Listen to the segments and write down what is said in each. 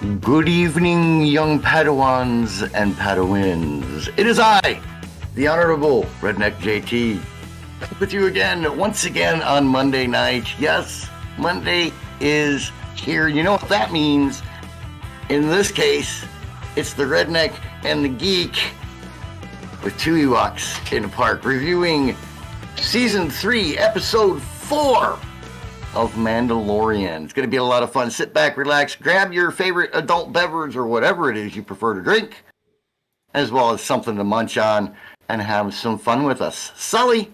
Good evening, young Padawans and Padawins. It is I, the Honorable Redneck JT, with you again, once again on Monday night. Yes, Monday is here. You know what that means? In this case, it's the Redneck and the Geek with two Ewoks in the park, reviewing Season 3, Episode 4 of Mandalorian. It's going to be a lot of fun. Sit back, relax, grab your favorite adult beverage or whatever it is you prefer to drink, as well as something to munch on and have some fun with us. Sully,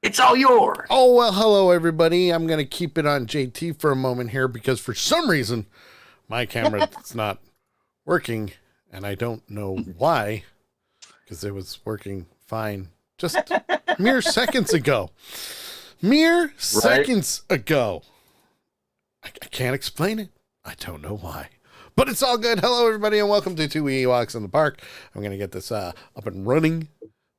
it's all yours. Oh, well, hello, everybody. I'm going to keep it on JT for a moment here because for some reason my camera is not working, and I don't know why, because it was working fine just mere seconds ago. Seconds ago. I can't explain it. I don't know why. But it's all good. Hello, everybody, and welcome to Two Ewoks in the Park. I'm going to get this up and running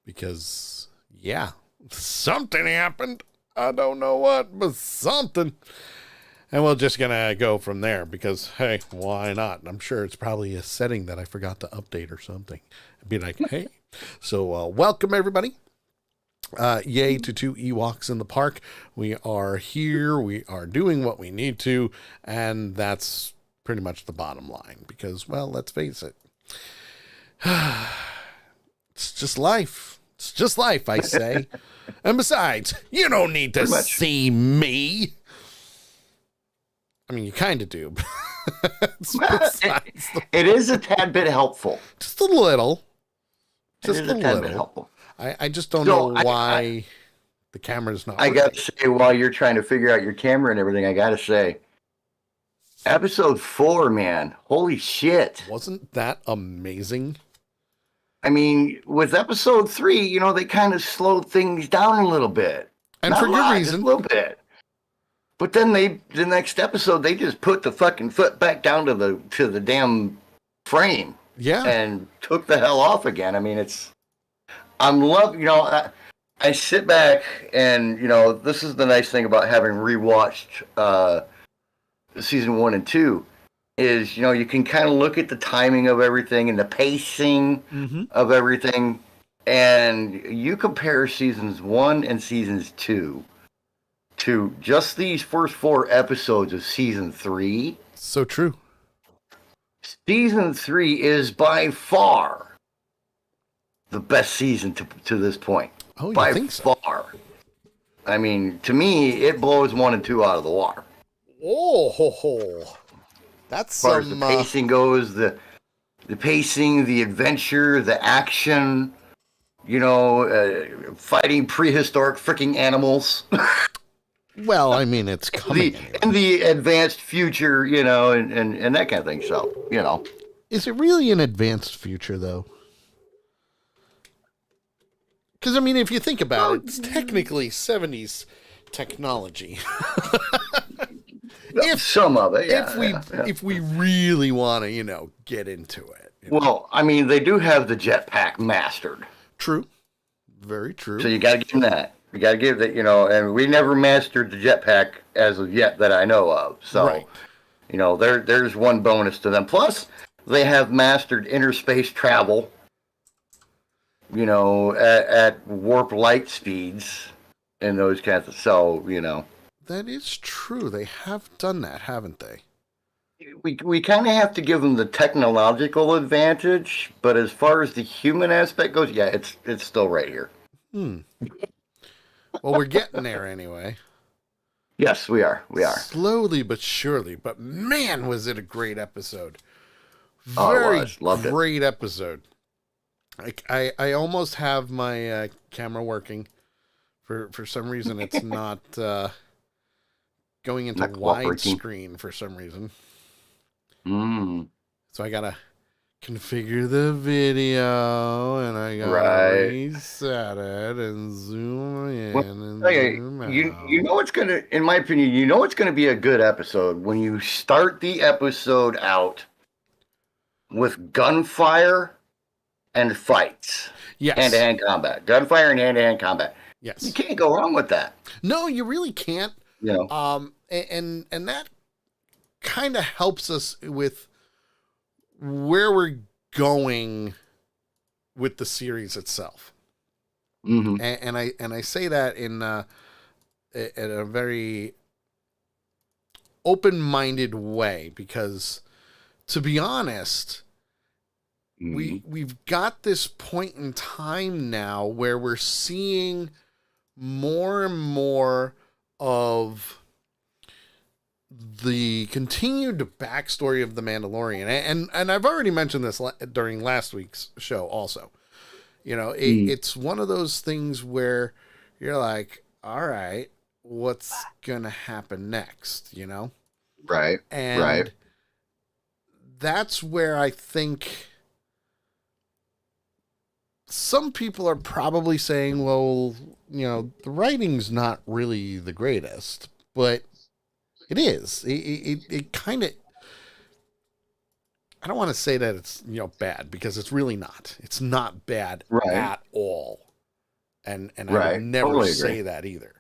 because, yeah, something happened. I don't know what, but something. And we're just going to go from there because, hey, why not? I'm sure it's probably a setting that I forgot to update or something. I'd be like, hey. So welcome, everybody. Yay to Two Ewoks in the Park. We are here. We are doing what we need to. And that's pretty much the bottom line. Because, well, let's face it. It's just life. It's just life, I say. And besides, you don't need to see me. I mean, you kind of do. It is a tad bit helpful. Just a little. Just a tad bit helpful. I just don't know why the camera's not working. I gotta say, while you're trying to figure out your camera and everything, I gotta say, episode 4, man, holy shit. Wasn't that amazing? I mean, with episode 3, they kind of slowed things down a little bit. And not for good reason. Just a little bit. But then the next episode, they just put the fucking foot back down to the damn frame. Yeah. And took the hell off again. I mean, I'm loving, I sit back and, this is the nice thing about having rewatched season 1 and 2 is, you can kind of look at the timing of everything and the pacing of everything. And you compare seasons 1 and seasons 2 to just these first 4 episodes of season 3. So true. Season 3 is by far the best season to this point. Oh, you by think so? Far. I mean, to me, it blows 1 and 2 out of the water. Oh, that's as far as the pacing goes, the pacing, the adventure, the action, fighting prehistoric freaking animals. Well, I mean, it's coming. In the advanced future, and that kind of thing. So, Is it really an advanced future, though? Because, I mean, if you think about it, it's technically 70s technology. Some of it, yeah. If we really want to, get into it. Well, I mean, they do have the jetpack mastered. True. Very true. So you got to give them that. You got to give that, and we never mastered the jetpack as of yet that I know of. So, right. There's one bonus to them. Plus, they have mastered interspace travel, at warp light speeds and those kinds of, so. That is true. They have done that, haven't they? We kind of have to give them the technological advantage, but as far as the human aspect goes, yeah, it's still right here. Well, we're getting there anyway. Yes, we are. We are. Slowly but surely. But man, was it a great episode. Very loved it. Great episode. I almost have my camera working. For some reason, it's not going into widescreen for some reason. So I gotta configure the video, and I gotta reset it and zoom in and zoom out. You know what's gonna, in my opinion, what's gonna be a good episode when you start the episode out with gunfire and fights. Yes. Hand-to-hand combat. Gunfire and hand-to-hand combat. Yes. You can't go wrong with that. No, you really can't. And that kind of helps us with where we're going with the series itself. Mm-hmm. And I say that in a very open-minded way, because to be honest, we've got this point in time now where we're seeing more and more of the continued backstory of the Mandalorian. And I've already mentioned this during last week's show also. You know, it's one of those things where you're like, all right, what's going to happen next, you know? Right. And right. that's where I think some people are probably saying, well, you know, the writing's not really the greatest, but it is. It kind of, I don't want to say that it's, you know, bad, because it's really not. It's not bad at all. And I would never totally say agree. that either.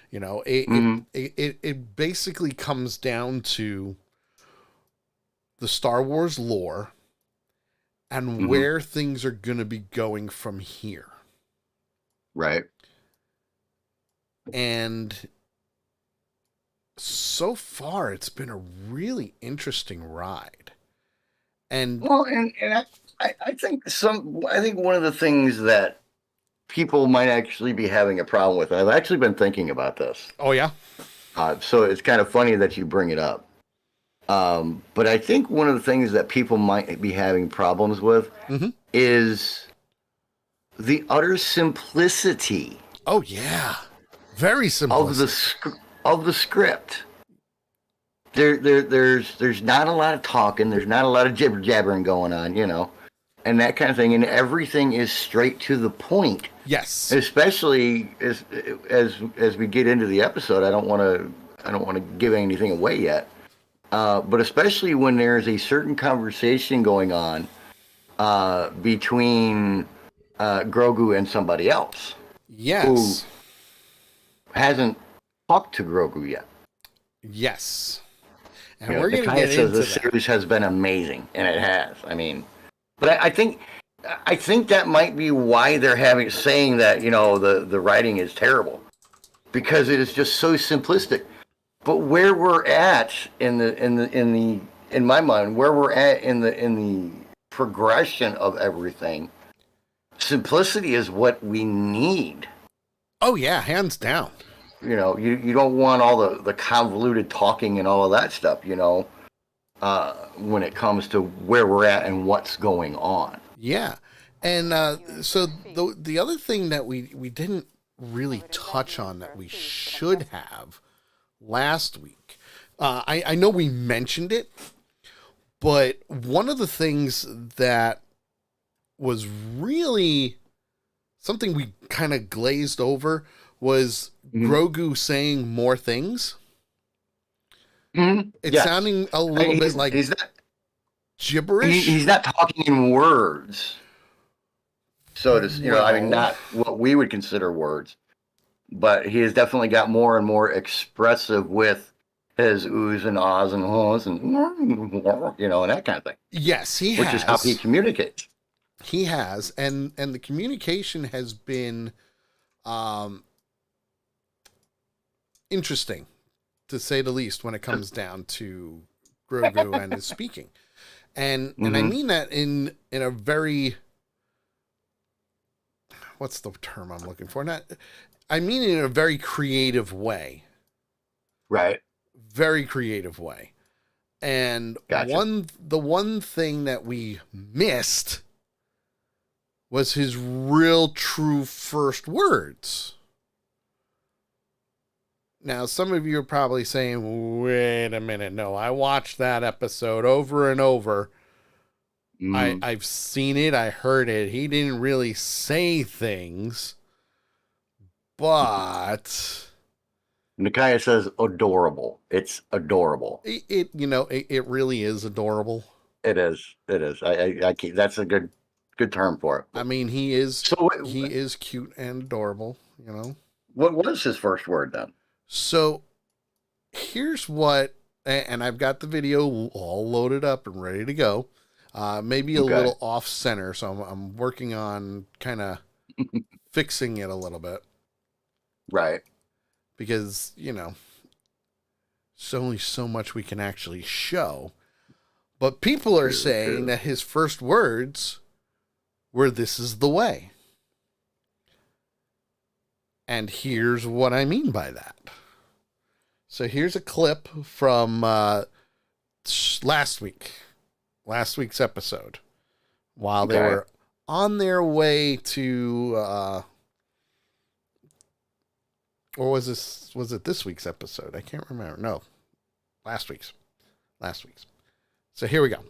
You know, it basically comes down to the Star Wars lore and where things are going to be going from here. Right. And so far, it's been a really interesting ride. And well, and I think one of the things that people might actually be having a problem with, and I've actually been thinking about this. Oh yeah. So it's kind of funny that you bring it up. But I think one of the things that people might be having problems with is the utter simplicity. Oh yeah, very simplistic of the script. There's not a lot of talking. There's not a lot of jibber jabbering going on, you know, and that kind of thing. And everything is straight to the point. Yes. Especially as we get into the episode, I don't want to give anything away yet. But especially when there's a certain conversation going on between Grogu and somebody else. Yes. Who hasn't talked to Grogu yet. Yes. And we're going to get into that. The series has been amazing, and it has. I mean, but I think that might be why they're saying that, you know, the writing is terrible, because it is just so simplistic. But where we're at in my mind, where we're at in the progression of everything, simplicity is what we need. Oh yeah, hands down. You know, you don't want all the convoluted talking and all of that stuff, you know, when it comes to where we're at and what's going on. Yeah. And so the other thing that we didn't really touch on that we should have last week, I know we mentioned it, but one of the things that was really something we kind of glazed over was Grogu saying more things. It's sounding a little bit like he's not gibberish. He's not talking in words. So to, you know, I mean, not what we would consider words, but he has definitely got more and more expressive with his oohs and ahs and ahs and, you know, and that kind of thing. Yes, he has. Which is how he communicates. He has, and the communication has been interesting, to say the least, when it comes down to Grogu and his speaking. And I mean that in a very, what's the term I'm looking for? I mean it in a very creative way. Right. Very creative way. And gotcha. the one thing that we missed was his real true first words. Now, some of you are probably saying, wait a minute, no, I watched that episode over and over. I've seen it, I heard it. He didn't really say things, but... Nakia says adorable. It's adorable. It really is adorable. It is. I keep, that's a good term for it. I mean, he is cute and adorable, you know. What was his first word then? So here's what, and I've got the video all loaded up and ready to go. maybe a Okay. little off center. So I'm working on kind of fixing it a little bit Right. because, there's only so much we can actually show. But people are saying that his first words were, "This is the way." And here's what I mean by that. So here's a clip from last week's episode, while they were on their way to, or was it this week's episode? I can't remember. No, last week's. So here we go.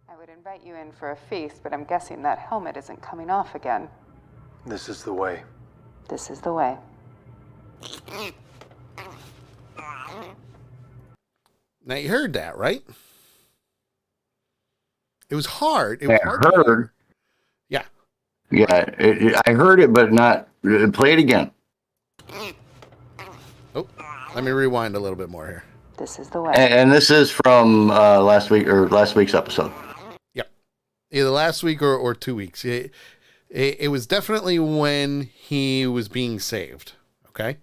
I would invite you in for a feast, but I'm guessing that helmet isn't coming off again. This is the way. This is the way. Now you heard that, right? It was hard. It I was hard to heard. hear. Yeah. Yeah, I heard it, but not. Play it again. Oh, let me rewind a little bit more here. This is the way. And this is from last week's episode. Yep. Either last week or 2 weeks. It was definitely when he was being saved. Okay.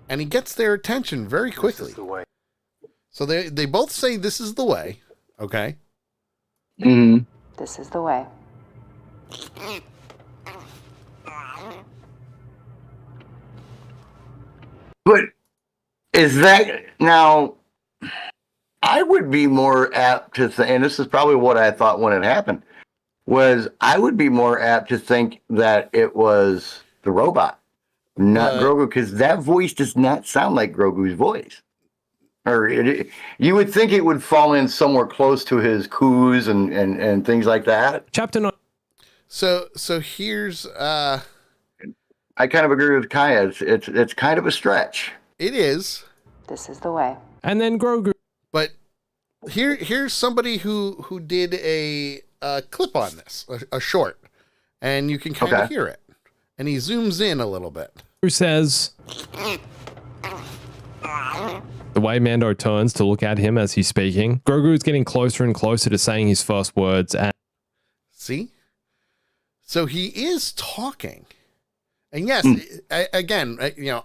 And he gets their attention very This quickly. is the way. So they both say this is the way. Okay. Mm-hmm. This is the way. But is that now? I would be more apt to think, and this is probably what I thought when it happened, was I would be more apt to think that it was the robot, not Grogu, because that voice does not sound like Grogu's voice. Or you would think it would fall in somewhere close to his coos and things like that. Chapter 9. So here's I kind of agree with Kaya. It's kind of a stretch. it is. This is the way. And then Grogu. But here's somebody who did a clip on this, a short, and you can kind of hear it. And he zooms in a little bit. Who says the way Mando turns to look at him as he's speaking. Grogu is getting closer and closer to saying his first words. And See? So he is talking. And yes, again,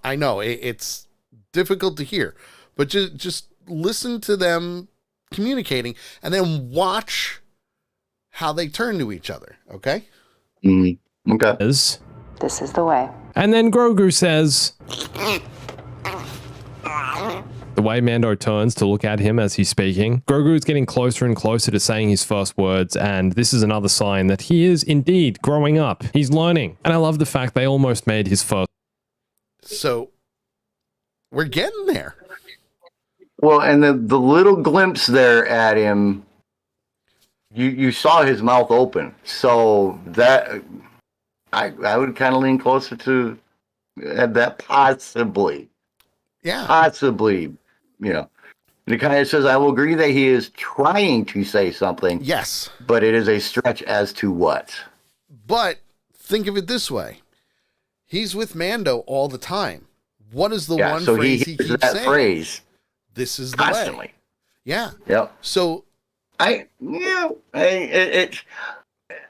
I know it's difficult to hear, but just listen to them communicating and then watch how they turn to each other. Okay. Okay. says, This is the way. and then Grogu says the way Mando turns to look at him as he's speaking. Grogu is getting closer and closer to saying his first words, and this is another sign that he is indeed growing up. He's learning. And I love the fact they almost made his first. So we're getting there. Well, and the little glimpse there at him, you saw his mouth open. So that I would kind of lean closer to that possibly. Yeah. Possibly, The guy says, I will agree that he is trying to say something, Yes. but it is a stretch as to what. But think of it this way. He's with Mando all the time. What is the one so phrase he he hears keeps that saying? phrase This is the constantly. way. Yeah. Yep. So I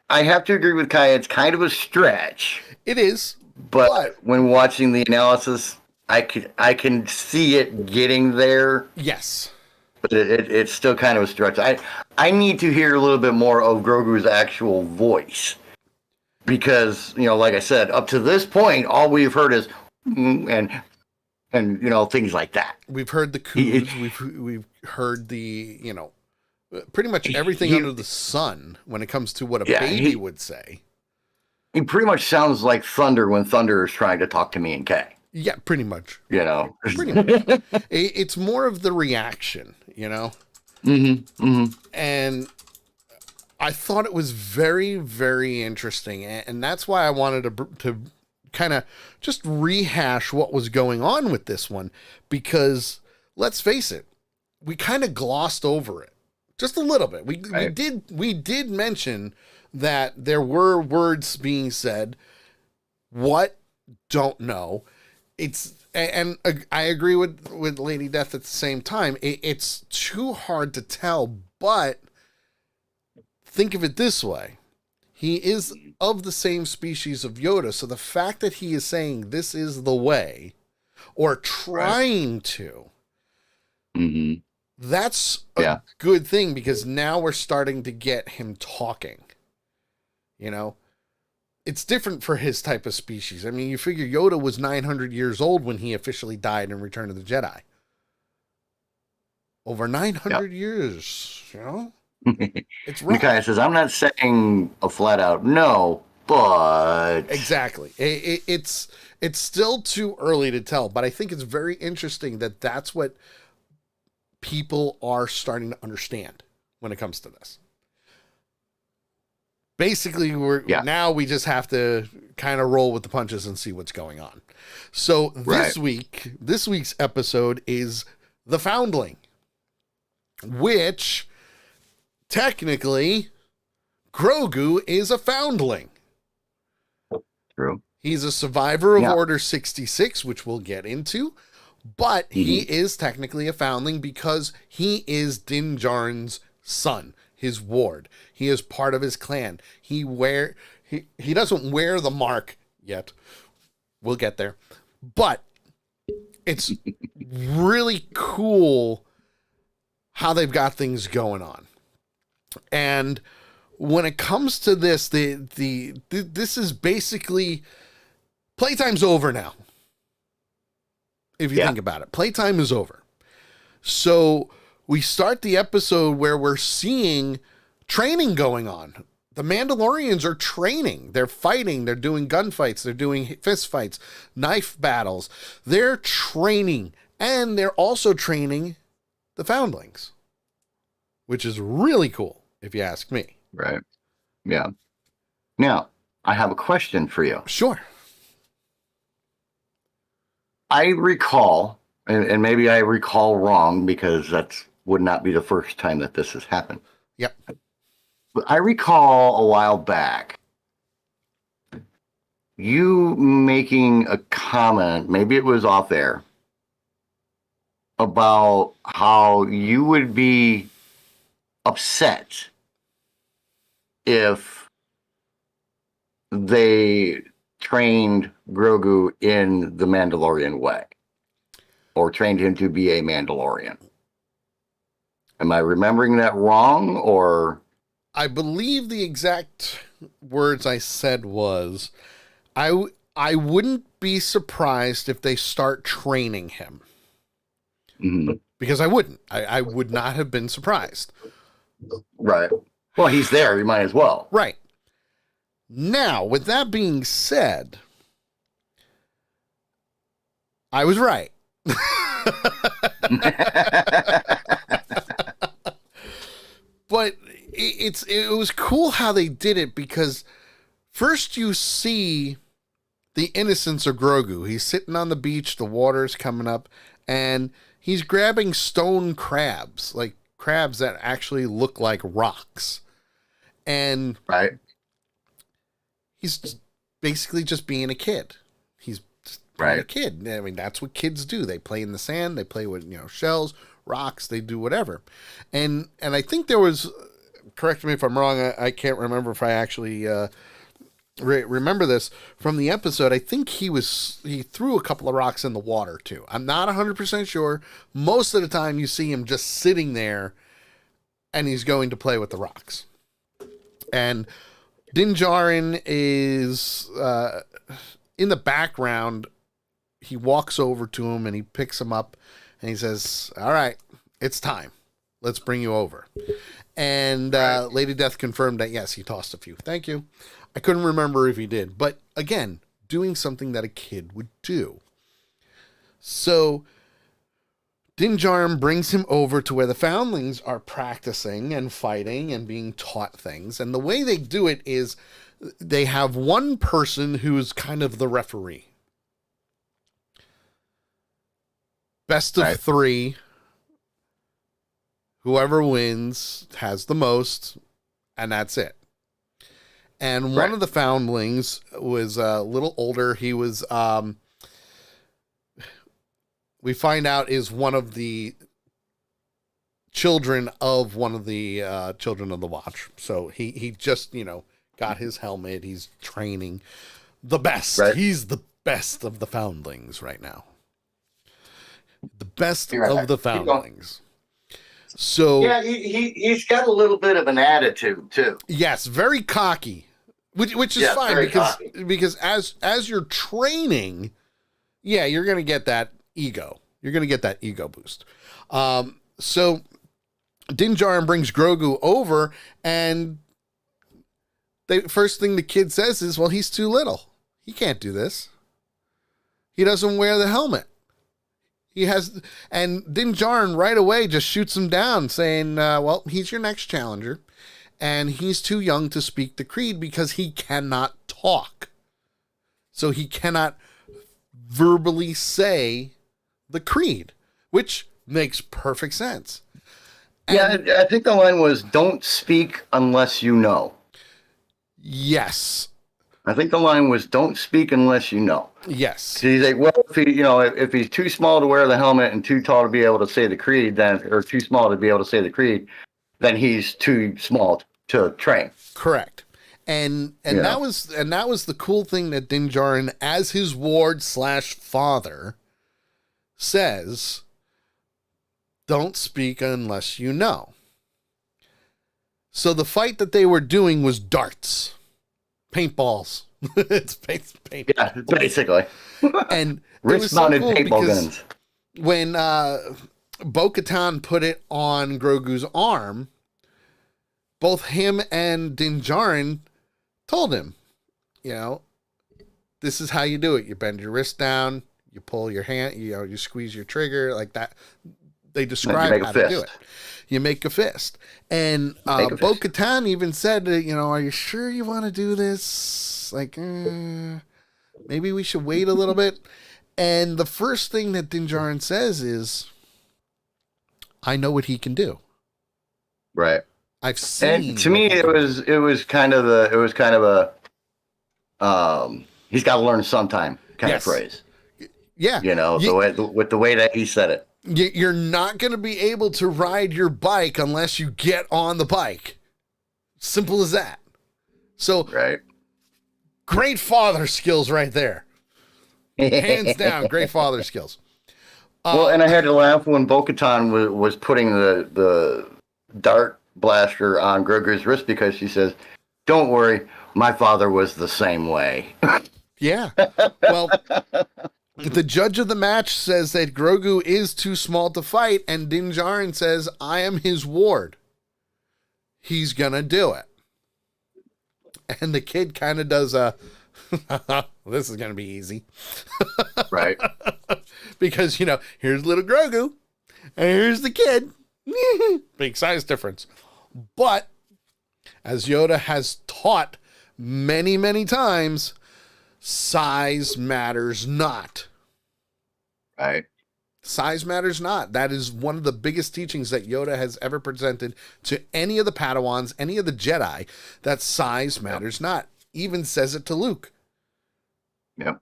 have to agree with Kai. It's kind of a stretch, it is. but when watching the analysis, I can see it getting there, Yes. but it's still kind of a stretch. I need to hear a little bit more of Grogu's actual voice because like I said, up to this point, all we've heard is and things like that. We've heard the coos. We've heard the pretty much everything under the sun when it comes to what a baby would say. He pretty much sounds like Thunder when Thunder is trying to talk to me and Kay. Yeah, pretty much. Pretty much. It's more of the reaction, And I thought it was very, very interesting, and that's why I wanted to kind of just rehash what was going on with this one, because let's face it, we kind of glossed over it just a little bit. We did mention that there were words being said. What? Don't know. and I agree with Lady Death at the same time. It's too hard to tell, but think of it this way. He is of the same species of Yoda, so the fact that he is saying this is the way, or trying to, that's a good thing, because now we're starting to get him talking. You know? It's different for his type of species. I mean, you figure Yoda was 900 years old when he officially died in Return of the Jedi. Over 900 years, you know? It's rough. Micaiah says, I'm not saying a flat out no, but... Exactly. It's still too early to tell, but I think it's very interesting that that's what people are starting to understand when it comes to this. Basically, now we just have to kind of roll with the punches and see what's going on. So this week's episode is The Foundling, which technically Grogu is a foundling. True. He's a survivor of Order 66, which we'll get into, but he is technically a foundling because he is Din Djarin's son, his ward. He is part of his clan. He doesn't wear the mark yet. We'll get there. But it's really cool how they've got things going on. And when it comes to this, this is basically playtime's over now. If you think about it, playtime is over. So we start the episode where we're seeing training going on. The Mandalorians are training. They're fighting. They're doing gunfights. They're doing fist fights, knife battles. They're training. And they're also training the foundlings, which is really cool, if you ask me. Right. Yeah. Now, I have a question for you. Sure. I recall, and maybe I recall wrong because that would not be the first time that this has happened. Yep. But I recall a while back you making a comment, maybe it was off air, about how you would be upset if they trained Grogu in the Mandalorian way, or trained him to be a Mandalorian. Am I remembering that wrong, or? I believe the exact words I said was, I wouldn't be surprised if they start training him. Mm-hmm. Because I wouldn't. I would not have been surprised. Right. Well, he's there. You might as well. Right. Now, with that being said, I was right. But it was cool how they did it, because first you see the innocence of Grogu. He's sitting on the beach, the water's coming up, and he's grabbing stone crabs, like crabs that actually look like rocks. And right. He's basically just being a kid. He's just being a kid. I mean, that's what kids do. They play in the sand. They play with, shells, rocks. They do whatever. And I think there was, correct me if I'm wrong, I can't remember if I actually remember this from the episode. I think he threw a couple of rocks in the water too. I'm not 100% sure. Most of the time you see him just sitting there and he's going to play with the rocks. And Din Djarin is in the background. He walks over to him and he picks him up and he says, "All right, it's time. Let's bring you over." And Lady Death confirmed that, yes, he tossed a few. Thank you. I couldn't remember if he did. But again, doing something that a kid would do. So Din Djarin brings him over to where the foundlings are practicing and fighting and being taught things. And the way they do it is they have one person who's kind of the referee. Best of three. Whoever wins has the most, and that's it. And one of the foundlings was a little older. He was we find out is one of the children of one of the children of the Watch. So he just, got his helmet. He's training the best. Right. He's the best of the foundlings right now. The best You're right. of the Keep going. foundlings. So Yeah, he's got a little bit of an attitude too. yes, very cocky, which is Yeah, fine very cocky. because as you're training, yeah, you're gonna get that ego. You're gonna get that ego boost. So Din Djarin brings Grogu over, and first thing the kid says is, "Well, he's too little. He can't do this. He doesn't wear the helmet." And Din Djarin right away just shoots him down, saying, well, he's your next challenger, and he's too young to speak the creed because he cannot talk. So he cannot verbally say the creed, which makes perfect sense. And I think the line was, "Don't speak unless you know." yes. I think the line was, "Don't speak unless you know." Yes. So he's like, well, if he's too small to wear the helmet and too tall to be able to say the creed, or too small to be able to say the creed, then he's too small to train. Correct. And that was the cool thing that Din Djarin, as his ward / father, says, "Don't speak unless you know." So the fight that they were doing was darts, paintballs. It's paintball. Yeah, basically. And it was so wrist-mounted cool paintball because guns. when Bo-Katan put it on Grogu's arm, both him and Din Djarin told him, this is how you do it. You bend your wrist down, you pull your hand, you squeeze your trigger like that. They describe how to do it. You make a fist. And Bo-Katan even said, are you sure you want to do this? Like, maybe we should wait a little bit. And the first thing that Din Djarin says is, "I know what he can do. Right. I've seen." And to me, it was kind of a he's got to learn sometime kind of phrase. Yeah. With the way that he said it. You're not going to be able to ride your bike unless you get on the bike. Simple as that. So, Right. great father skills right there. Hands down, great father skills. Well, and I had to laugh when Bo-Katan was putting the dart blaster on Grogu's wrist because she says, "Don't worry, my father was the same way." Yeah. Well, the judge of the match says that Grogu is too small to fight, and Din Djarin says, "I am his ward. He's gonna do it." And the kid kind of does this is gonna be easy. Right. Because, here's little Grogu, and here's the kid. Big size difference. But, as Yoda has taught many, many times, size matters not. Right. Size matters not. That is one of the biggest teachings that Yoda has ever presented to any of the Padawans, any of the Jedi, that size matters not. Even says it to Luke. Yep.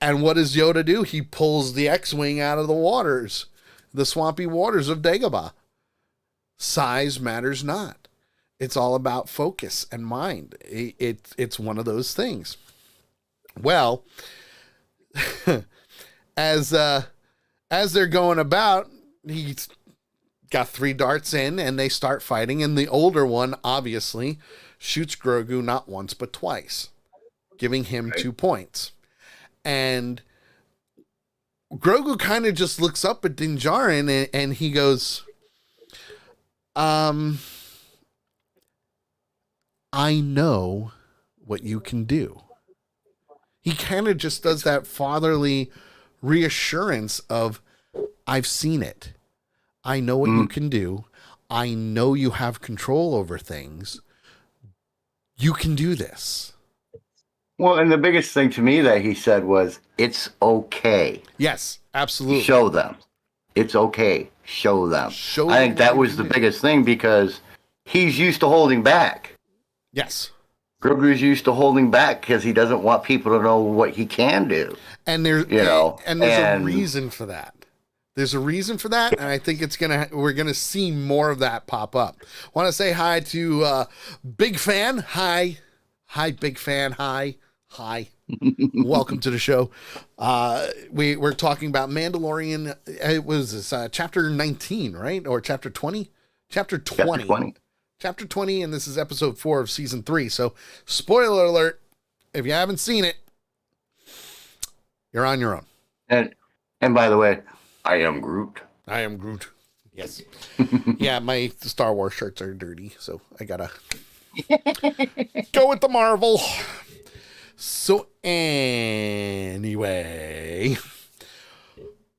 And what does Yoda do? He pulls the X-Wing out of the waters, the swampy waters of Dagobah. Size matters not. It's all about focus and mind. It's one of those things. Well, as they're going about, he's got 3 darts in, and they start fighting. And the older one, obviously, shoots Grogu not once but twice, giving him 2 points. And Grogu kind of just looks up at Din Djarin and he goes, I know what you can do. He kind of just does that fatherly reassurance of, I've seen it. I know what you can do. I know you have control over things. You can do this. Well, and the biggest thing to me that he said was, "It's okay. Yes, absolutely. Show them. It's okay. Show them." I think that was the biggest thing because he's used to holding back. Yes. Grogu's used to holding back because he doesn't want people to know what he can do. And there's a reason for that. There's a reason for that, and I think we're gonna see more of that pop up. Want to say hi to Big Fan. Hi, Big Fan. Hi. Welcome to the show. We're talking about Mandalorian. It was chapter 19, right, or chapter 20? Chapter 20. Chapter 20, and this is episode 4 of season 3. So, spoiler alert: if you haven't seen it, you're on your own. And by the way, I am Groot. Yes. Yeah, my Star Wars shirts are dirty, so I gotta go with the Marvel. So anyway,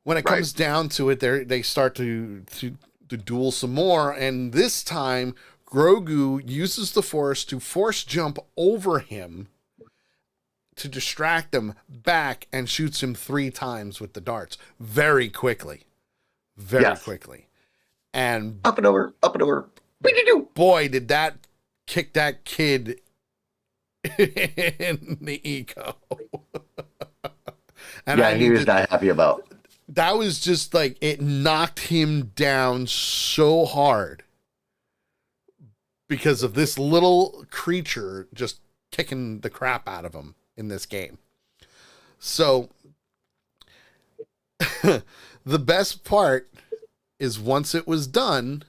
when it comes down to it, they start to duel some more, and this time Grogu uses the Force to force jump over him to distract him back and shoots him 3 times with the darts very quickly. Quickly. And up and over. Boy, did that kick that kid in the ego. And yeah, he was not happy about. That was just like, it knocked him down so hard because of this little creature just kicking the crap out of him in this game. So the best part is once it was done,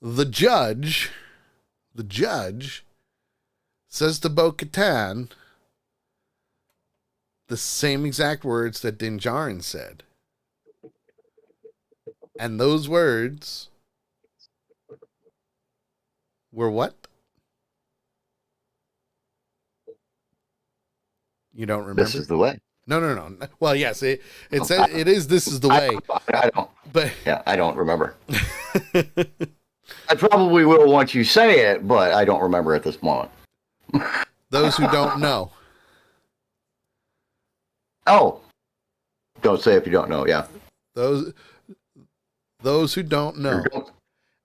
the judge says to Bo-Katan the same exact words that Din Djarin said. And those words were what? You don't remember? This is the way. No. Well, yes, it says it is. This is the way. I don't. But yeah, I don't remember. I probably will once you say it, but I don't remember at this moment. Those who don't know. Oh, don't say if you don't know. Yeah. Those who don't know.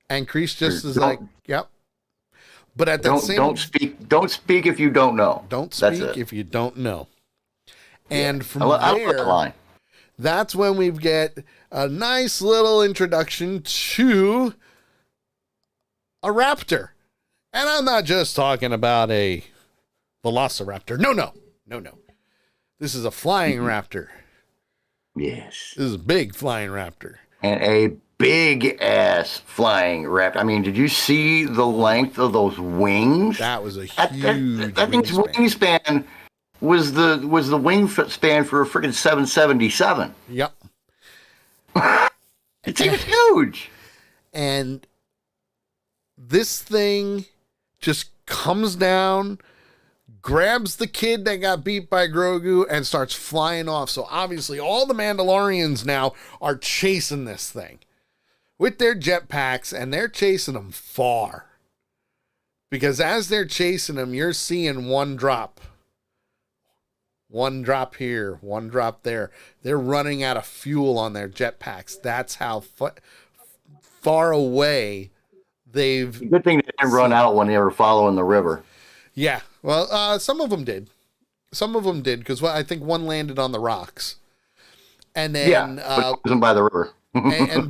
And Kreese just is like, yep. But at that same, don't speak if you don't know. Don't speak if you don't know. And from there, that's when we get a nice little introduction to a raptor. And I'm not just talking about a velociraptor. No. This is a flying raptor. Yes. This is a big flying raptor. And a big ass flying raptor. I mean, did you see the length of those wings? That was a huge I think wingspan was the wingspan for a freaking 777. Yep. It's huge. And this thing just comes down, grabs the kid that got beat by Grogu, and starts flying off. So obviously all the Mandalorians now are chasing this thing with their jetpacks, and they're chasing them far. Because as they're chasing them, you're seeing one drop. One drop here, one drop there. They're running out of fuel on their jetpacks. That's how far away they've... Good thing they didn't run out when they were following the river. Yeah, well, some of them did. Because I think one landed on the rocks. And then... but it wasn't by the river. and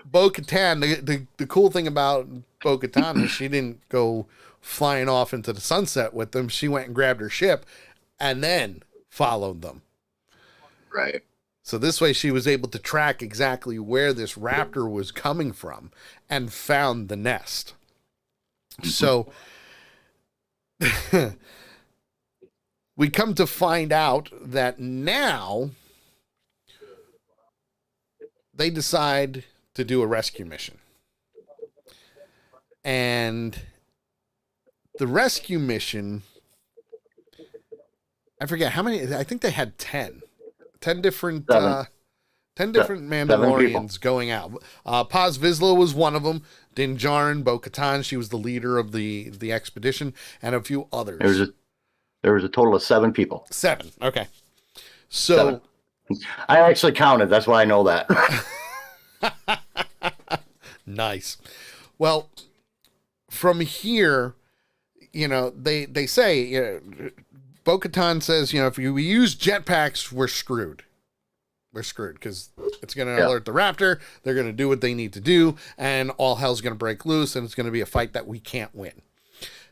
Bo-Katan, the cool thing about Bo-Katan is she didn't go flying off into the sunset with them. She went and grabbed her ship and then followed them. Right. So this way she was able to track exactly where this raptor was coming from and found the nest. So we come to find out that now they decide to do a rescue mission. And the rescue mission, I forget how many, I think they had 10 different, 10 different Mandalorians going out. Paz Vizsla was one of them. Din Djarin, Bo-Katan, she was the leader of the expedition, and a few others. There was a total of 7 people. 7, okay. So 7. I actually counted. That's why I know that. Nice. Well, from here, they say, Bo-Katan says, if we use jetpacks, we're screwed. We're screwed because it's going to alert the Raptor. They're going to do what they need to do, and all hell's going to break loose, and it's going to be a fight that we can't win.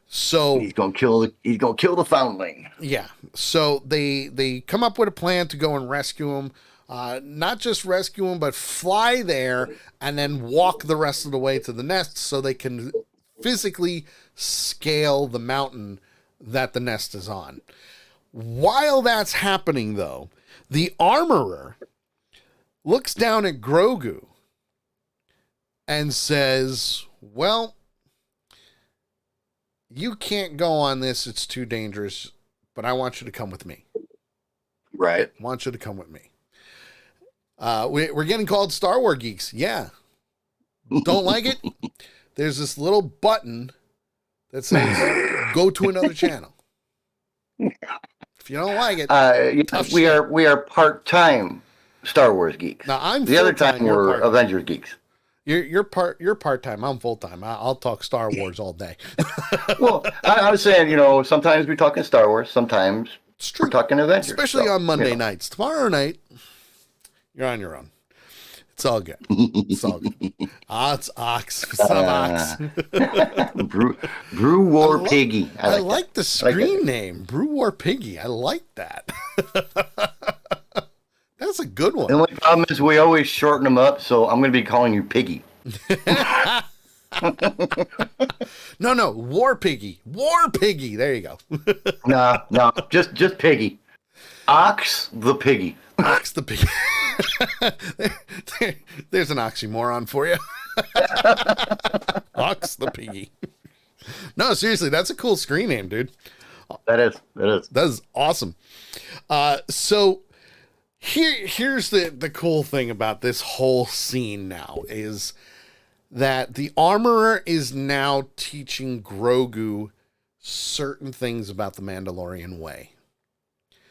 So he's gonna kill the foundling. Yeah. So they come up with a plan to go and rescue him. Not just rescue him, but fly there and then walk the rest of the way to the nest so they can physically scale the mountain that the nest is on. While that's happening, though, the armorer looks down at Grogu and says, well, you can't go on this. It's too dangerous, but I want you to come with me. Right. I want you to come with me. We're getting called Star Wars geeks. Yeah. Don't like it? There's this little button that says, go to another channel. If you don't like it, we are part-time Star Wars geeks. Now I'm the other time we're Avengers geeks. You're part-time. I'm full-time. I'll talk Star Wars all day. Well, I was saying, sometimes we're talking Star Wars, sometimes we're talking Avengers. Especially on Monday nights. Tomorrow night, you're on your own. It's all good. It's all good. It's Ox. Some Ox. Brew War Piggy. I like the screen name. Brew War Piggy. I like that. That's a good one. The only problem is we always shorten them up, so I'm going to be calling you Piggy. No, War Piggy. War Piggy. There you go. No, just Piggy. Ox the Piggy. Ox the Piggy. There's an oxymoron for you. Ox the Piggy. No, seriously, that's a cool screen name, dude. That is. That is awesome. So here's the cool thing about this whole scene now is that the armorer is now teaching Grogu certain things about the Mandalorian way.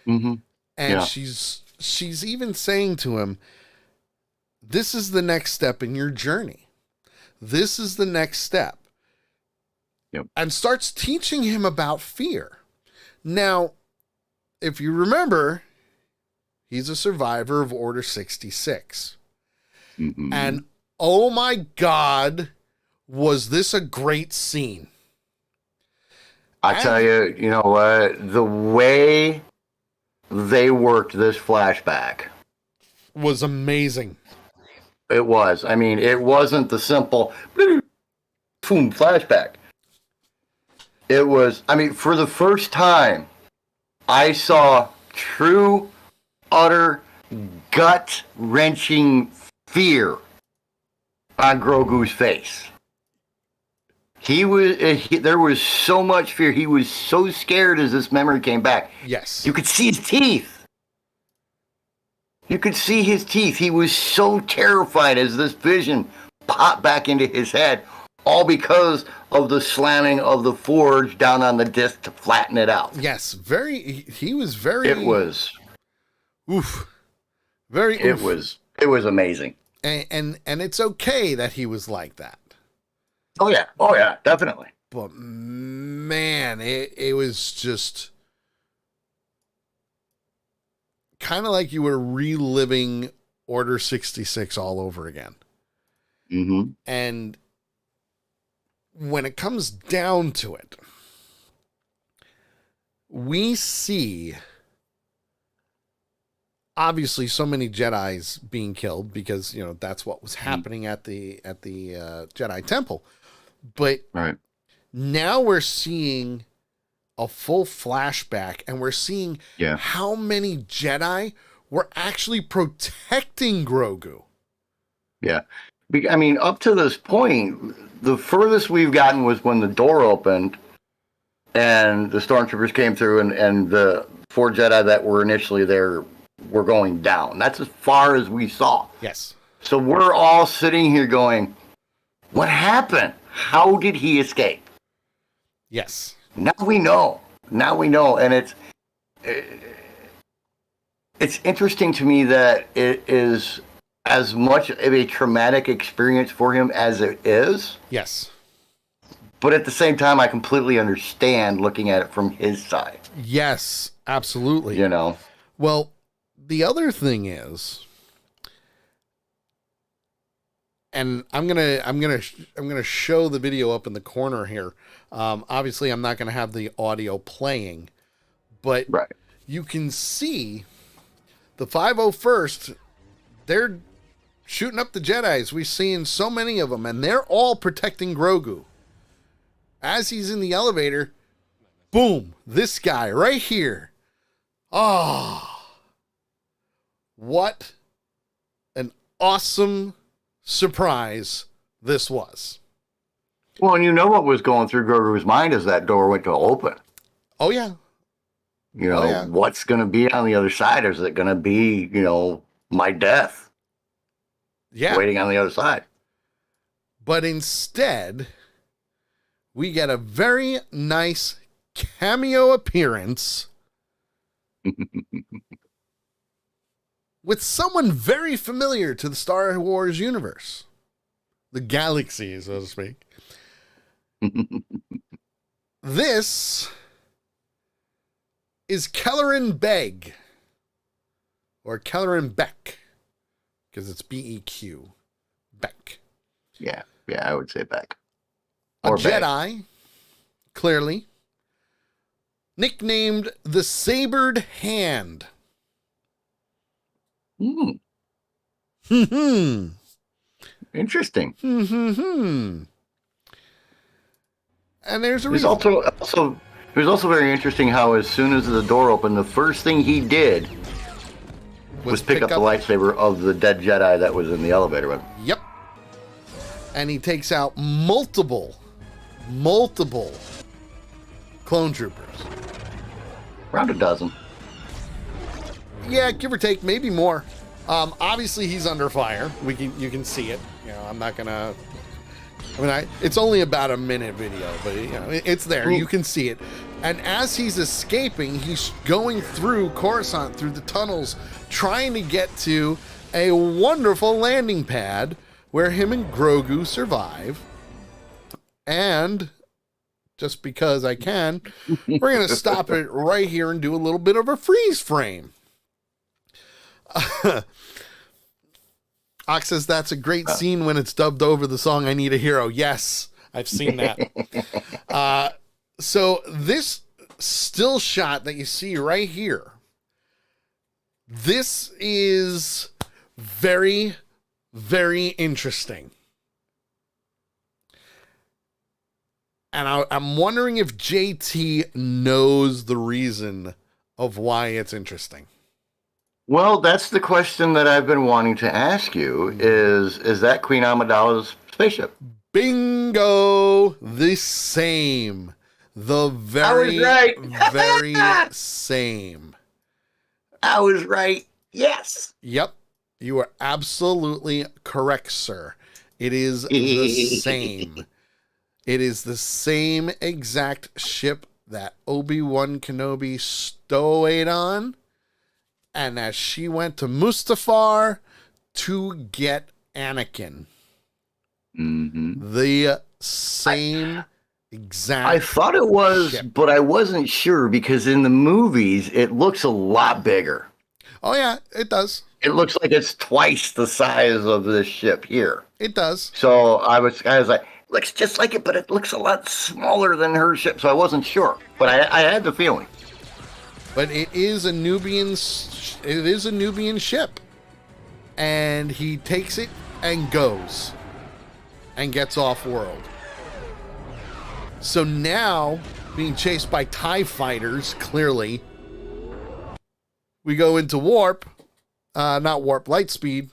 Mm-hmm. And she's even saying to him, this is the next step in your journey. This is the next step. Yep. And starts teaching him about fear. Now, if you remember, he's a survivor of Order 66. Mm-hmm. And oh my God, was this a great scene? I tell you, you know what? The way they worked this flashback Was amazing. It was. I mean, it wasn't the simple boom flashback. It was, I mean, for the first time, I saw true, utter, gut-wrenching fear on Grogu's face. There was so much fear. He was so scared as this memory came back. Yes. You could see his teeth. You could see his teeth. He was so terrified as this vision popped back into his head, all because of the slamming of the forge down on the disc to flatten it out. Yes, he was very... It was... Oof. Very oof. It was amazing. And it's okay that he was like that. Oh yeah, definitely. But man, it was just kind of like you were reliving Order 66 all over again. Mm-hmm. And when it comes down to it, we see obviously so many Jedis being killed because, you know, that's what was happening at the Jedi Temple. But right now we're seeing a full flashback and we're seeing how many Jedi were actually protecting Grogu. Yeah. I mean, up to this point, the furthest we've gotten was when the door opened and the stormtroopers came through and the 4 Jedi that were initially there were going down. That's as far as we saw. Yes. So we're all sitting here going, what happened? How did he escape? Yes. Now we know. And it's interesting to me that it is as much of a traumatic experience for him as it is. Yes. But at the same time, I completely understand looking at it from his side. Yes, absolutely. You know? Well, the other thing is, and I'm gonna show the video up in the corner here. Obviously, I'm not gonna have the audio playing, but Right. you can see the 501st. They're shooting up the Jedis. We've seen so many of them, and they're all protecting Grogu. As he's in the elevator, boom, this guy right here. Ah, what an awesome surprise this was. Well, and you know what was going through Grogu's mind as that door went to open. Oh, yeah. You know, Oh, yeah. what's going to be on the other side? Is it going to be, you know, my death Yeah. waiting on the other side? But instead, we get a very nice cameo appearance with someone very familiar to the Star Wars universe, the galaxy, so to speak. This is Kelleran Beg, or Kelleran Beck, because it's B-E-Q, Beck. Yeah, I would say back. A Or Beg. Jedi, clearly, nicknamed the Sabered Hand. Hmm, Hmm. interesting. Hmm. And there's a It was reason. it was also very interesting how as soon as the door opened, the first thing he did was pick up the lightsaber of the dead Jedi that was in the elevator with him. Yep. And he takes out multiple clone troopers. Around a dozen. Yeah, give or take, maybe more. Obviously he's under fire. You can see it. You know, I'm not gonna. It's only about a minute video, but you know, it's there. You can see it. And as he's escaping, he's going through Coruscant, through the tunnels, trying to get to a wonderful landing pad where him and Grogu survive. And just because I can, we're going to stop it right here and do a little bit of a freeze frame. Ox says that's a great scene when it's dubbed over the song I Need a Hero. Yes, I've seen that. So this still shot that you see right here, this is very, very interesting. And I'm wondering if JT knows the reason of why it's interesting. Well, that's the question that I've been wanting to ask you. Is that Queen Amidala's spaceship? Bingo! The same. The very, I was right. very same. I was right. Yes. Yep. You are absolutely correct, sir. It is the same. It is the same exact ship that Obi-Wan Kenobi stowed on, and as she went to Mustafar to get Anakin. Mm-hmm. The same exact I thought it was, ship. but I wasn't sure because in the movies it looks a lot bigger. Oh yeah, it does. It looks like it's twice the size of this ship here. It does. So I was like, looks just like it, but it looks a lot smaller than her ship. So I wasn't sure, but I had the feeling. But it is a Nubian ship, and he takes it and goes and gets off world. So now, being chased by TIE fighters, clearly, we go into warp, not warp, light speed,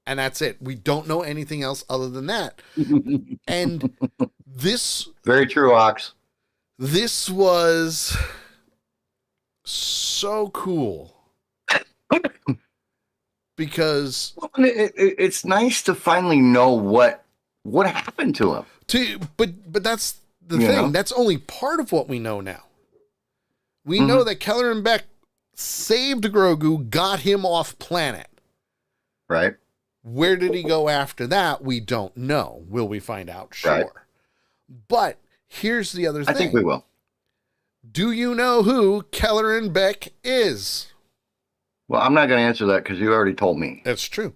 and that's it. We don't know anything else other than that. And this Very true, Ox. This was so cool because Well, it's nice to finally know what happened to him. but that's the You thing. know? That's only part of what we know now. We know that Kelleran Beck saved Grogu, got him off planet. Right. Where did he go after that? We don't know. Will we find out? Sure. Right. But Here's the other thing. I think we will. Do you know who Kelleran Beck is? Well, I'm not going to answer that because you already told me. That's true.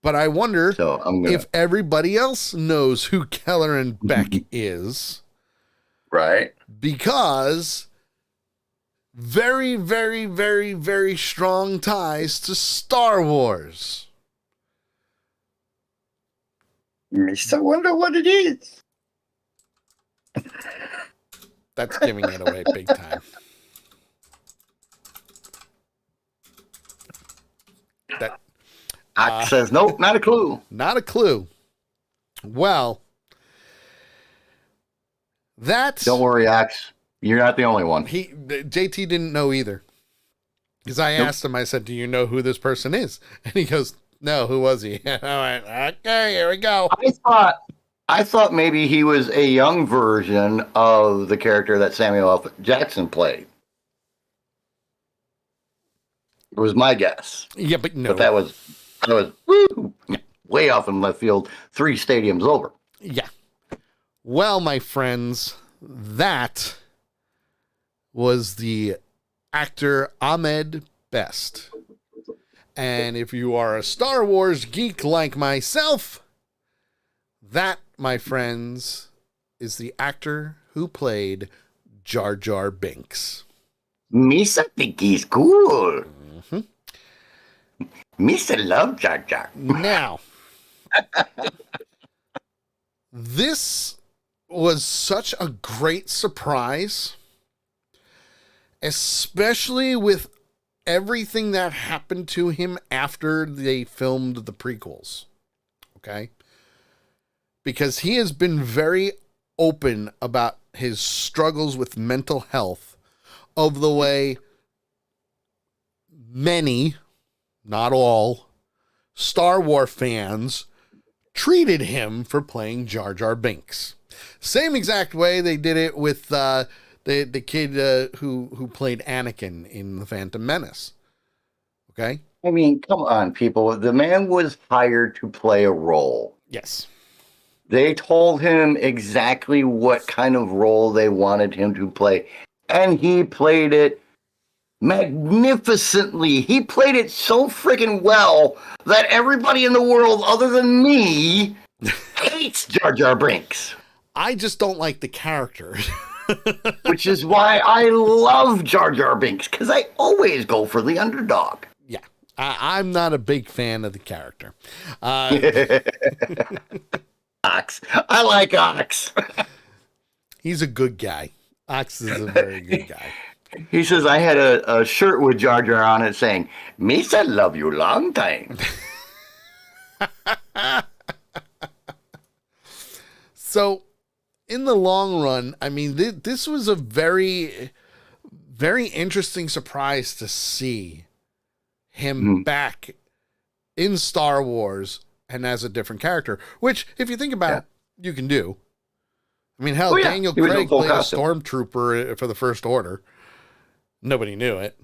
But I wonder So I'm gonna... if everybody else knows who Kelleran Beck is. Right. Because very, very, very, very strong ties to Star Wars. I wonder what it is. That's giving it away big time. That Ox says, nope, not a clue. Not a clue. Well, that's... Don't worry, Ox. You're not the only one. JT didn't know either. Because I asked him, I said, do you know who this person is? And he goes, no, who was he? And I went, okay, here we go. I thought maybe he was a young version of the character that Samuel L. Jackson played. It was my guess. Yeah, but no. But that was woo, way off in left field, 3 stadiums over. Yeah. Well, my friends, that was the actor Ahmed Best. And if you are a Star Wars geek like myself, that, my friends, is the actor who played Jar Jar Binks. Misa think he's cool. Misa love Jar Jar. Now, this was such a great surprise, especially with everything that happened to him after they filmed the prequels. Okay? Because he has been very open about his struggles with mental health of the way many, not all, Star Wars fans treated him for playing Jar Jar Binks. Same exact way they did it with the kid who played Anakin in The Phantom Menace. Okay? I mean, come on, people. The man was hired to play a role. Yes. They told him exactly what kind of role they wanted him to play, and he played it magnificently. He played it so freaking well that everybody in the world other than me hates Jar Jar Binks. I just don't like the character. Which is why I love Jar Jar Binks, because I always go for the underdog. Yeah, I'm not a big fan of the character. Ox. I like Ox. He's a good guy. Ox is a very good guy. He says, I had a shirt with Jar Jar on it saying, Misa love you long time. So, in the long run, I mean, this was a very, very interesting surprise to see him back in Star Wars and as a different character, which, if you think about it, you can do. I mean, hell, Daniel Craig played a stormtrooper for the First Order. Nobody knew it,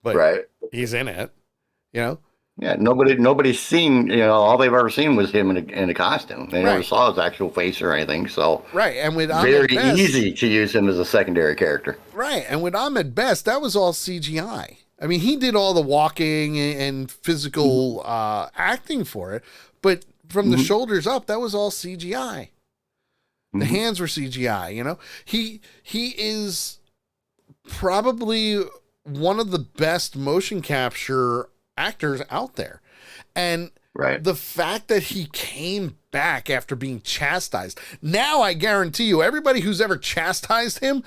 but he's in it, you know? Yeah, nobody's seen, all they've ever seen was him in a costume. They never saw his actual face or anything, so. Right, and with Ahmed Best, easy to use him as a secondary character. Right, and with Ahmed Best, that was all CGI. I mean, he did all the walking and physical acting for it, but from the shoulders up, that was all CGI. The hands were CGI, He is probably one of the best motion capture actors out there. And the fact that he came back after being chastised. Now I guarantee you, everybody who's ever chastised him,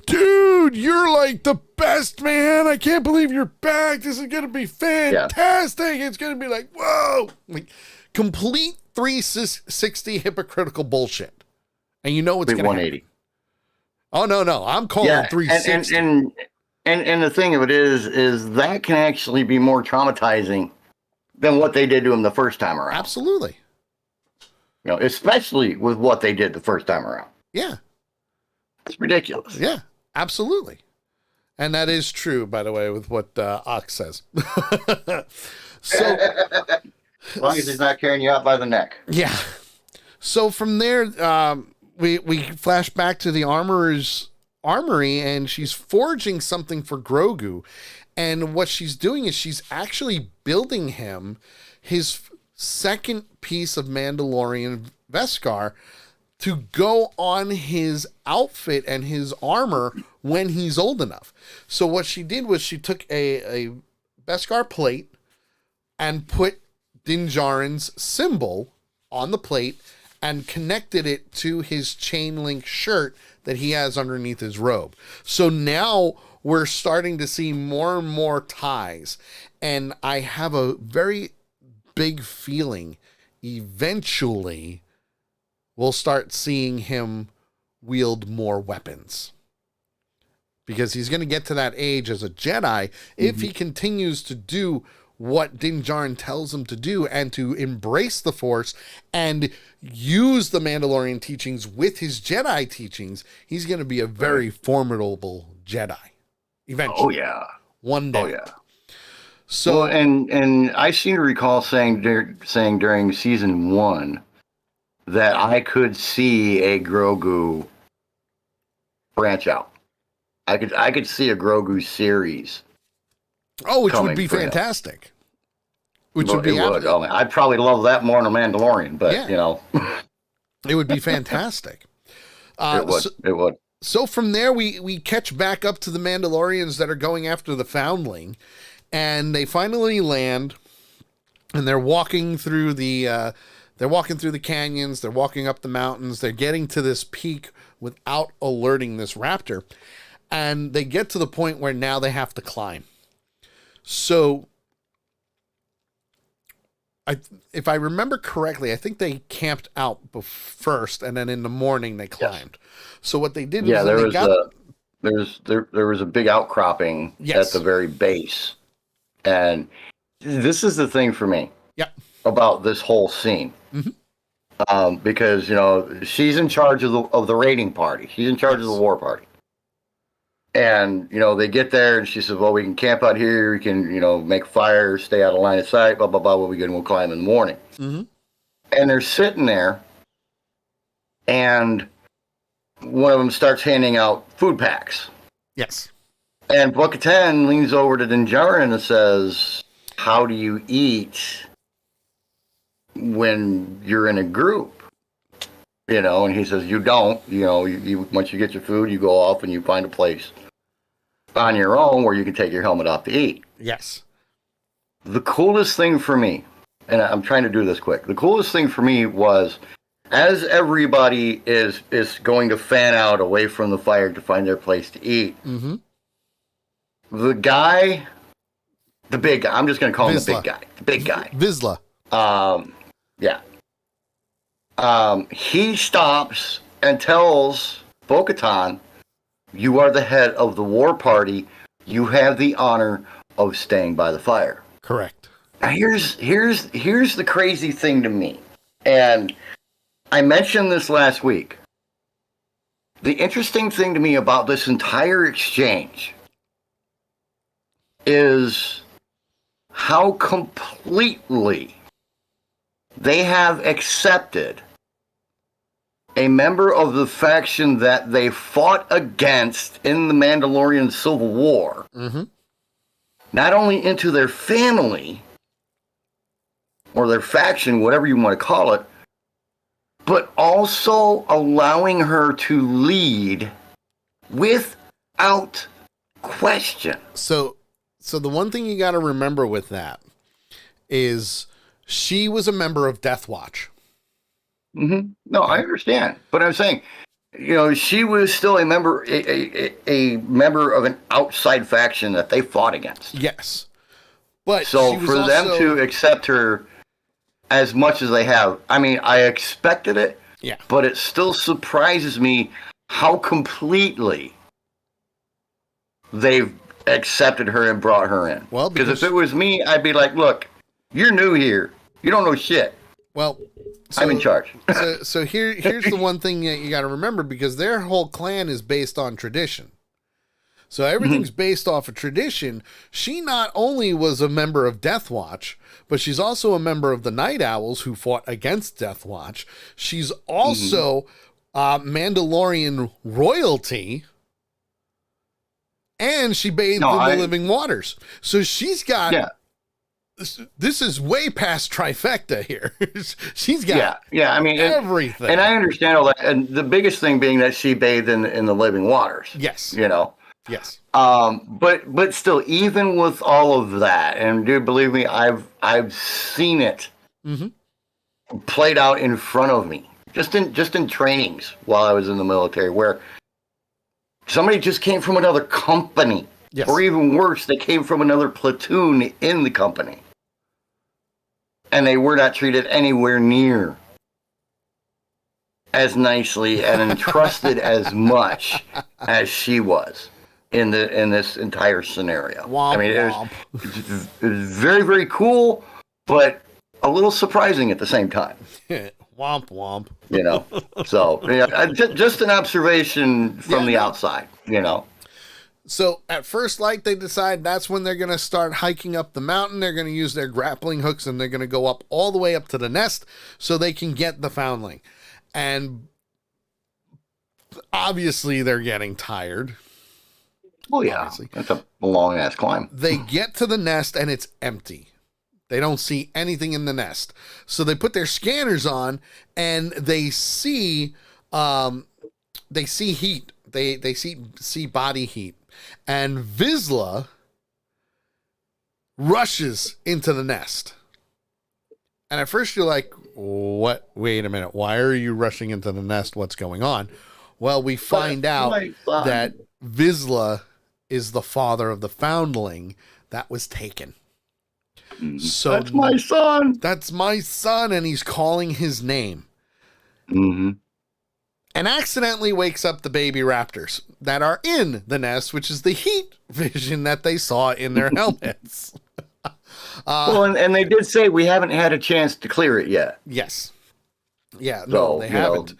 dude, you're like the best, man. I can't believe you're back. This is going to be fantastic. Yeah. It's going to be like, whoa, like complete 360 hypocritical bullshit. And you know what's going to 180. Oh, no. I'm calling 360. And the thing of it is that can actually be more traumatizing than what they did to him the first time around. Absolutely. Especially with what they did the first time around. Yeah. It's ridiculous. Yeah, absolutely. And that is true, by the way, with what Ox says. So, as long as he's not carrying you out by the neck. Yeah. So from there, we flash back to the armorer's armory, and she's forging something for Grogu. And what she's doing is she's actually building him his second piece of Mandalorian Beskar to go on his outfit and his armor when he's old enough. So what she did was she took a Beskar plate and put Din Djarin's symbol on the plate and connected it to his chain link shirt that he has underneath his robe. So now we're starting to see more and more ties. And I have a very big feeling eventually we'll start seeing him wield more weapons. Because he's going to get to that age as a Jedi if he continues to do what Din Djarin tells him to do and to embrace the Force and use the Mandalorian teachings with his Jedi teachings. He's going to be a very formidable Jedi eventually. Oh, yeah. One day. Oh, yeah. So, well, and I seem to recall saying during season 1 that I could see a Grogu branch out. I could see a Grogu series. oh, which would coming be for him. fantastic. Which Well, would be it would. Oh, man, I'd probably love that more than a Mandalorian, but Yeah. you know, it would be fantastic. it would. It would. So from there, we catch back up to the Mandalorians that are going after the Foundling, and they finally land, and they're walking through the canyons, they're walking up the mountains, they're getting to this peak without alerting this raptor, and they get to the point where now they have to climb. So, if I remember correctly, I think they camped out first, and then in the morning they climbed. So what they did Yeah, was there was a big outcropping Yes. at the very base, and this is the thing for me. Yeah. About this whole scene. Because, you know, she's in charge of the raiding party. She's in charge of the war party. And, you know, they get there and she says, well, we can camp out here. We can, you know, make fire, stay out of line of sight, blah, blah, blah. What we good, we'll climb in the morning. And they're sitting there and one of them starts handing out food packs. Yes. And Bo-Katan leans over to Din Djarin and says, how do you eat when you're in a group? You know, and he says, you don't. You know, you once you get your food, you go off and you find a place on your own where you can take your helmet off to eat. Yes. The coolest thing for me, and I'm trying to do this quick, the coolest thing for me was as everybody is going to fan out away from the fire to find their place to eat, the guy, the big guy, I'm just going to call him the big guy. Vizsla. Yeah. He stops and tells Bo-Katan, you are the head of the war party. You have the honor of staying by the fire. Correct. Now here's the crazy thing to me. And I mentioned this last week. The interesting thing to me about this entire exchange is how completely they have accepted a member of the faction that they fought against in the Mandalorian Civil War, not only into their family or their faction, whatever you want to call it, but also allowing her to lead without question. So the one thing you got to remember with that is she was a member of Death Watch. No, I understand, but I'm saying, you know, she was still a member, a member of an outside faction that they fought against. Yes, but So she was for them also- to accept her as much as they have, I mean, I expected it, yeah, but it still surprises me how completely they've accepted her and brought her in. Well, because because- if it was me, I'd be like, look, you're new here. You don't know shit. well, I'm in charge. so here's the one thing that you got to remember, because their whole clan is based on tradition. So everything's based off of tradition. She not only was a member of Death Watch, but she's also a member of the Night Owls who fought against Death Watch. She's also Mandalorian royalty, and she bathed in the living waters. So she's got. Yeah. This is way past trifecta here. She's got I mean everything, and I understand all that. And the biggest thing being that she bathed in the living waters. Yes, Yes. But still, even with all of that, and dude, believe me, I've seen it played out in front of me, just in trainings while I was in the military, where somebody just came from another company, or even worse, they came from another platoon in the company, and they were not treated anywhere near as nicely and entrusted as much as she was in this entire scenario. Womp, I mean, it was very, very cool, but a little surprising at the same time. Womp womp. So just an observation from the outside. So at first light, they decide that's when they're going to start hiking up the mountain. They're going to use their grappling hooks, and they're going to go up all the way up to the nest so they can get the foundling. And obviously, they're getting tired. Oh, yeah. Obviously. That's a long-ass climb. They get to the nest, and it's empty. They don't see anything in the nest. So they put their scanners on, and they see heat. They see body heat. And Vizsla rushes into the nest. And at first you're like, what? Wait a minute. Why are you rushing into the nest? What's going on? Well, we find out that Vizsla is the father of the foundling that was taken. So that's my son. That's my son, and he's calling his name. Mm-hmm. And accidentally wakes up the baby raptors that are in the nest, which is the heat vision that they saw in their helmets. And they did say we haven't had a chance to clear it yet. Yes. Yeah, no, they haven't.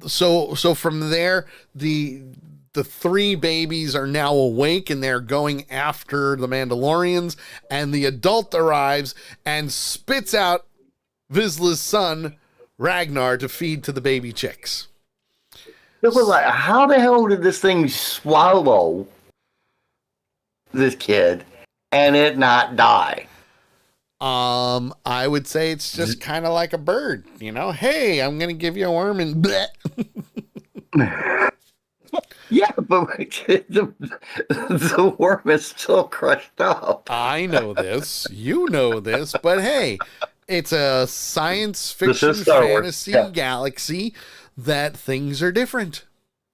So from there, the three babies are now awake, and they're going after the Mandalorians, and the adult arrives and spits out Vizsla's son, Ragnar, to feed to the baby chicks. It was like, how the hell did this thing swallow this kid and it not die? I would say it's just kind of like a bird, Hey, I'm going to give you a worm and bleh. Yeah, but the worm is still crushed up. I know this. You know this. But hey, it's a science fiction fantasy galaxy that things are different.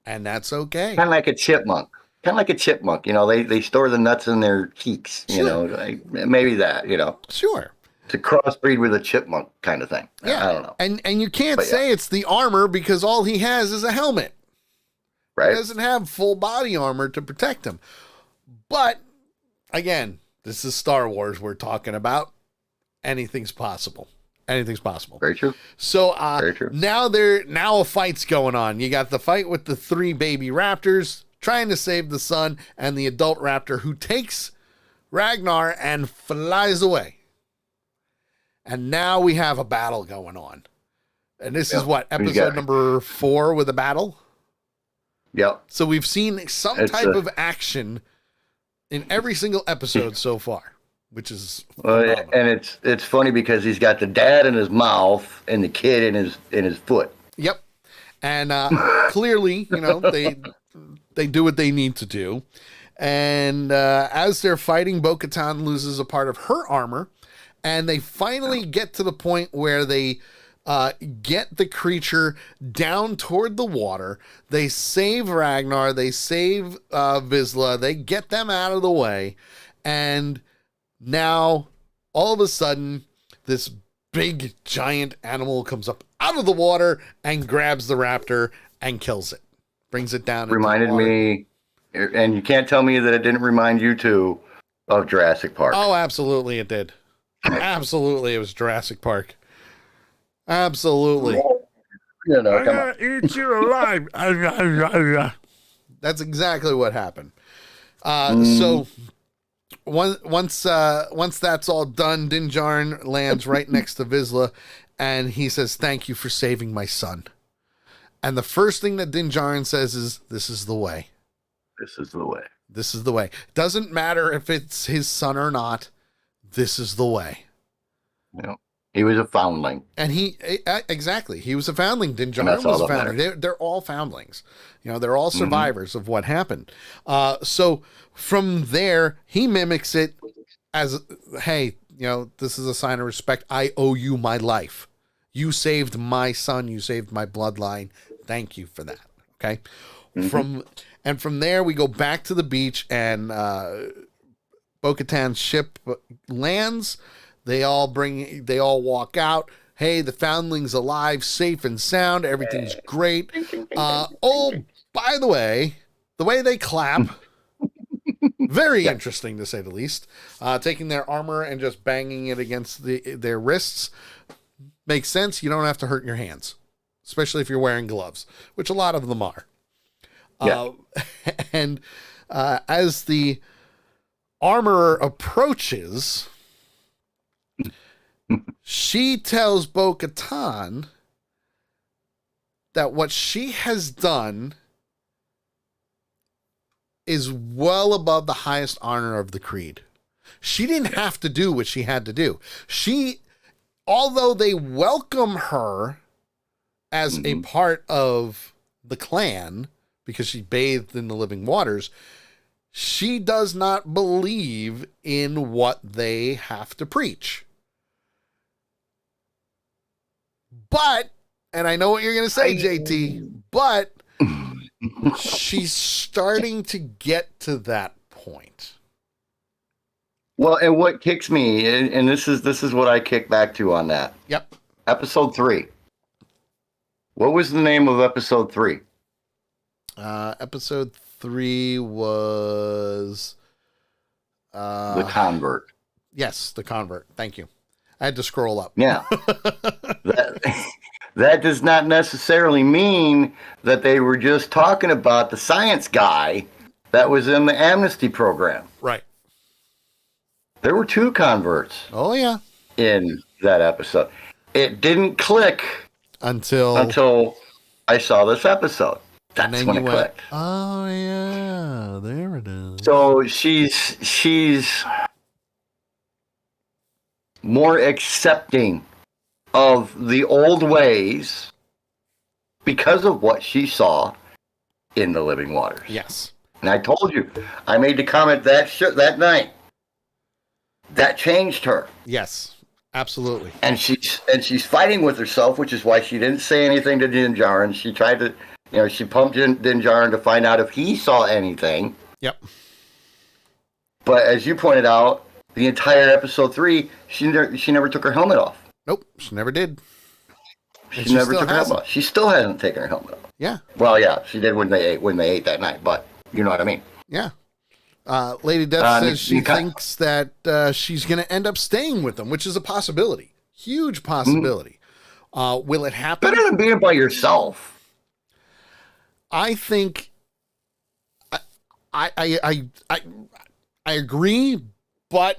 And that's okay. Kind of like a chipmunk. They store the nuts in their cheeks, maybe that, Sure. To crossbreed with a chipmunk kind of thing. Yeah. I don't know. And you can't say it's the armor because all he has is a helmet. Right. He doesn't have full body armor to protect him. But again, this is Star Wars we're talking about. Anything's possible. Anything's possible. Very true. So Very true. now a fight's going on. You got the fight with the three baby raptors trying to save the son, and the adult raptor who takes Ragnar and flies away. And now we have a battle going on. And this is what, episode number 4 with a battle? Yep. So we've seen some type of action in every single episode so far, which is phenomenal. And it's funny because he's got the dad in his mouth and the kid in his foot. Yep. And clearly, they do what they need to do. And as they're fighting, Bo-Katan loses a part of her armor, and they finally get to the point where they get the creature down toward the water. They save Ragnar. They save Vizsla. They get them out of the way. And now, all of a sudden, this big, giant animal comes up out of the water and grabs the raptor and kills it. Brings it down. Reminded me, and you can't tell me that it didn't remind you too, of Jurassic Park. Oh, absolutely it did. Absolutely, it was Jurassic Park. Absolutely. I'm gonna eat you alive. That's exactly what happened. So once that's all done, Din Djarin lands right next to Vizsla, and he says, "Thank you for saving my son." And the first thing that Din Djarin says is, "This is the way. This is the way. This is the way." Doesn't matter if it's his son or not. This is the way. You know, he was a foundling. And exactly, he was a foundling. Din And that's Djarin was all a that foundling. matters. They're all foundlings. You know, they're all survivors of what happened. So from there, he mimics it as, "Hey, you know, this is a sign of respect. I owe you my life. You saved my son. You saved my bloodline. Thank you for that." Okay. From there, we go back to the beach, and Bo-Katan's ship lands. They all walk out. "Hey, the foundling's alive, safe and sound. Everything's great." Oh, by the way they clap, very interesting to say the least. Taking their armor and just banging it against their wrists makes sense. You don't have to hurt your hands, especially if you're wearing gloves, which a lot of them are. Yeah. And as the armorer approaches, she tells Bo-Katan that what she has done is well above the highest honor of the creed. She didn't have to do what she had to do. Although they welcome her as a part of the clan because she bathed in the living waters, she does not believe in what they have to preach. But, and I know what you're going to say, JT, but she's starting to get to that point. Well, and what kicks me, and this is what I kick back to on that. Yep. Episode 3. What was the name of episode 3? Episode 3 was The Convert. Yes, The Convert. Thank you. I had to scroll up. Yeah. That does not necessarily mean that they were just talking about the science guy that was in the amnesty program. Right. There were 2 converts Oh yeah. in that episode. It didn't click until I saw this episode. and That's then when you it went, clicked. "Oh yeah, there it is." So she's more accepting of the old ways because of what she saw in the living waters. Yes. And I told you, I made the comment that night. That changed her. Yes. Absolutely. And she's fighting with herself, which is why she didn't say anything to Din Djarin. She tried to, she pumped Din Djarin to find out if he saw anything. Yep. But as you pointed out, the entire episode 3, she never took her helmet off. Nope. She never did. She never took her helmet off. She still hasn't taken her helmet off. Yeah. Well, yeah, she did when they ate that night, but you know what I mean. Yeah. Lady Death says she thinks that she's going to end up staying with them, which is a possibility. Huge possibility. Will it happen? Better than being by yourself. I think I agree, but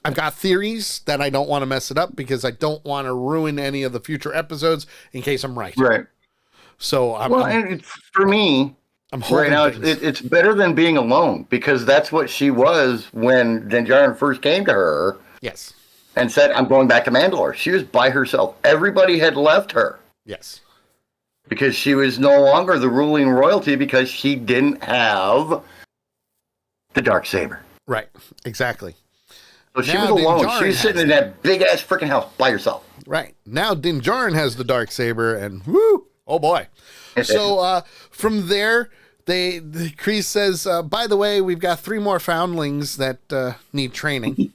I've got theories that I don't want to mess it up because I don't want to ruin any of the future episodes in case I'm right. Right. So and for me, I'm right now, it's better than being alone because that's what she was when Din Djarin first came to her. Yes. And said, "I'm going back to Mandalore." She was by herself. Everybody had left her. Yes. Because she was no longer the ruling royalty because she didn't have the Darksaber. Right. Exactly. So she was alone. She was sitting in that big ass freaking house by herself. Right. Now Din Djarin has the Darksaber and whoo, oh boy. So from there, the Kreese says, by the way, we've got 3 more foundlings that need training.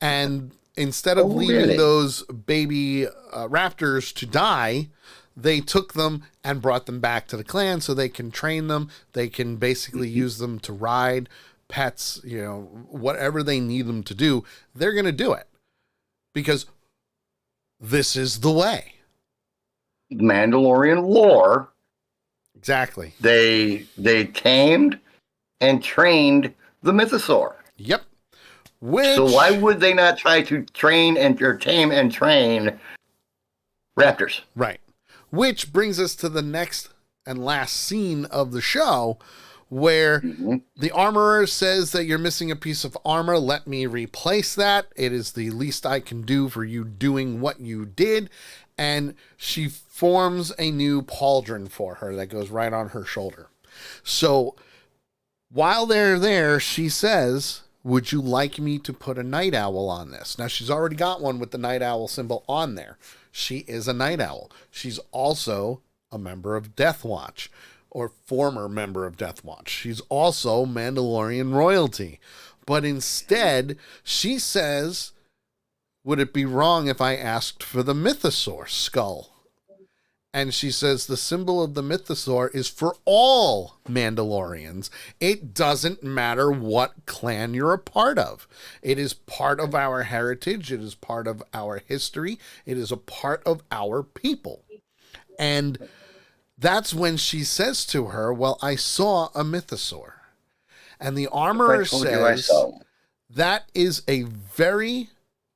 And instead of leaving those baby raptors to die, they took them and brought them back to the clan so they can train them. They can basically use them to ride pets, whatever they need them to do. They're going to do it because this is the way. Mandalorian lore. Exactly. They tamed and trained the mythosaur. Yep. So why would they not try to tame and train raptors? Right. which brings us to the next and last scene of the show, where the armorer says that you're missing a piece of armor. Let me replace that. It is the least I can do for you doing what you did. And she forms a new pauldron for her that goes right on her shoulder. So while they're there, she says, would you like me to put a night owl on this? Now, she's already got one with the night owl symbol on there. She is a night owl. She's also a member of Death Watch, or former member of Death Watch. She's also Mandalorian royalty. But instead, she says, would it be wrong if I asked for the mythosaur skull? And she says the symbol of the mythosaur is for all Mandalorians. It doesn't matter what clan you're a part of. It is part of our heritage. It is part of our history. It is a part of our people. And that's when she says to her, well, I saw a mythosaur. And the armorer says, that is a very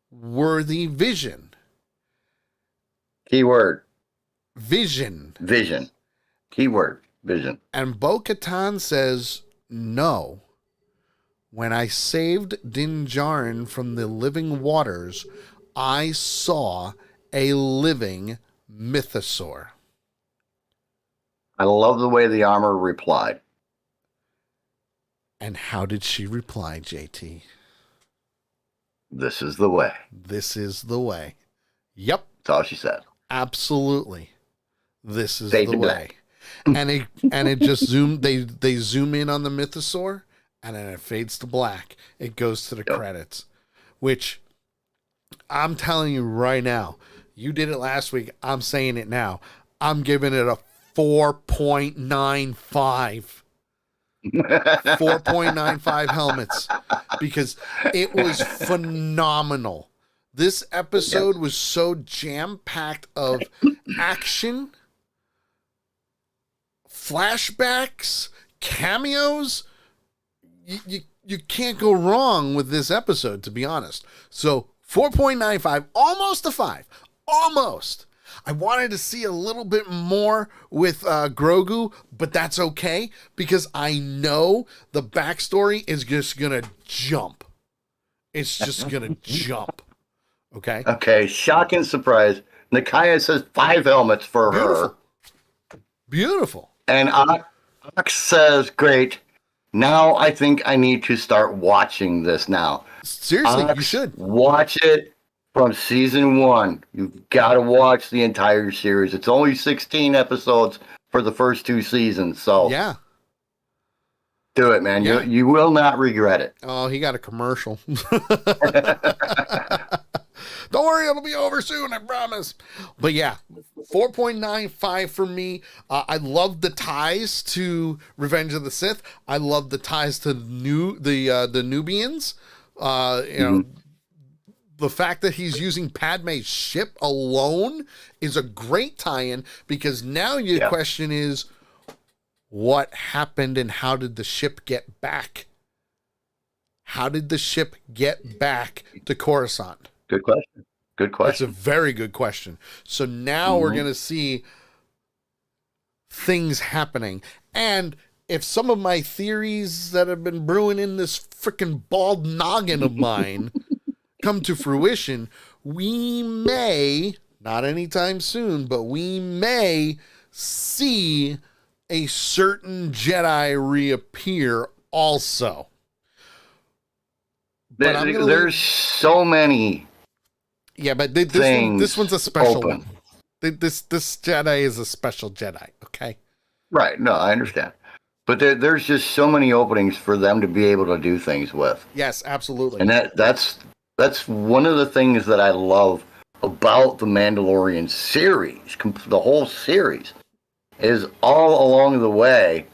worthy vision. Keyword. Vision. Vision. Keyword. Vision. And Bo-Katan says, no. When I saved Din Djarin from the living waters, I saw a living mythosaur. I love the way the armor replied. And how did she reply, JT? This is the way. This is the way. Yep. That's all she said. Absolutely. This is Fade the to way. black. And it just they zoom in on the mythosaur, and then it fades to black. It goes to the credits. Which I'm telling you right now, you did it last week. I'm saying it now. I'm giving it a 4.95. 4.95 helmets, because it was phenomenal. This episode was so jam-packed of action, flashbacks, cameos. You can't go wrong with this episode, to be honest. So 4.95, almost a 5. Almost. I wanted to see a little bit more with Grogu, but that's okay, because I know the backstory is just going to jump. It's just going to jump. Okay? Okay, shock and surprise. Nakaya says 5 helmets for her. Beautiful. And Ox says, great. Now I think I need to start watching this now. Seriously, Ox, you should. Watch it from season 1. You've got to watch the entire series. It's only 16 episodes for the first 2 seasons. So yeah. Do it, man. Yeah. You will not regret it. Oh, he got a commercial. Don't worry, it'll be over soon, I promise. But yeah, 4.95 for me. I love the ties to Revenge of the Sith. I love the ties to the Nubians. Know, the fact that he's using Padme's ship alone is a great tie-in, because now your question is, what happened and how did the ship get back? How did the ship get back to Coruscant? Good question. Good question. It's a very good question. So now we're going to see things happening. And if some of my theories that have been brewing in this freaking bald noggin of mine come to fruition, we may, not anytime soon, but we may see a certain Jedi reappear also. There's so many. Yeah, but this one's a special one. This Jedi is a special Jedi, okay? Right, no, I understand. But there's just so many openings for them to be able to do things with. Yes, absolutely. And that's one of the things that I love about the Mandalorian series, the whole series, is all along the way,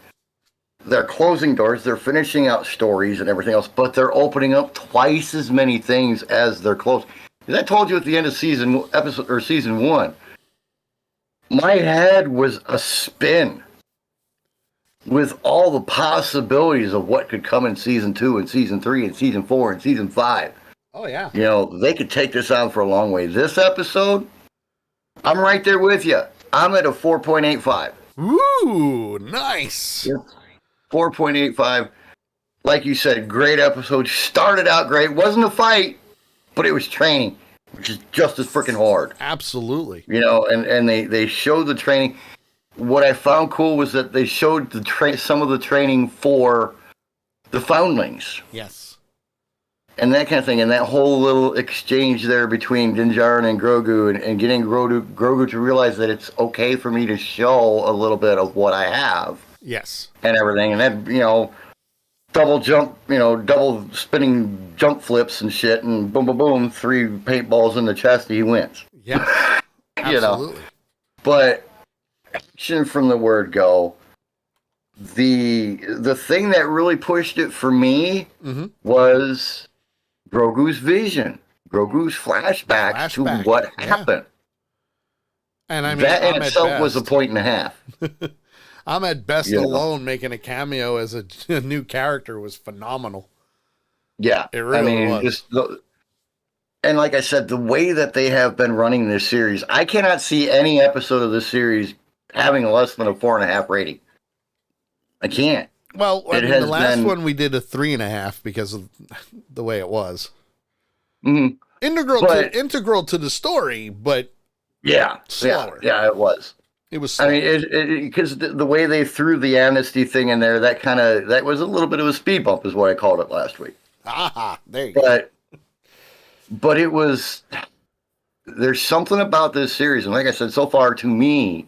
they're closing doors, they're finishing out stories and everything else, but they're opening up twice as many things as they're closing. As I told you at the end of season 1, my head was a spin with all the possibilities of what could come in season 2 and season 3 and season 4 and season 5. Oh, yeah. You know, they could take this on for a long way. This episode, I'm right there with you. I'm at a 4.85. Ooh, nice. Yep. 4.85. Like you said, great episode. Started out great. Wasn't a fight, but it was training, which is just as freaking hard. Absolutely. You know, and they showed the training. What I found cool was that they showed some of the training for the foundlings. Yes. And that kind of thing, and that whole little exchange there between Din Djarin and Grogu, and getting Grogu to realize that it's okay for me to show a little bit of what I have. Yes. And everything, and then, you know, double spinning jump flips and shit, and boom, boom, boom, 3 paintballs in the chest, he wins. Yeah. Absolutely. You know? But action from the word go. The thing that really pushed it for me was Grogu's vision, Grogu's flashback to what happened. And I mean, that in itself was a 1.5 points. I'm at best alone making a cameo as a new character was phenomenal. Yeah, it really was. And like I said, the way that they have been running this series, I cannot see any episode of this series having less than a 4.5 rating. I can't. Well, I mean, the last one we did a 3.5 because of the way it was. Mm-hmm. Integral to the story, but slower. Yeah, it was. It was slower. I mean, because the way they threw the amnesty thing in there, that was a little bit of a speed bump, is what I called it last week. There you go. But it was. There's something about this series, and like I said, so far to me,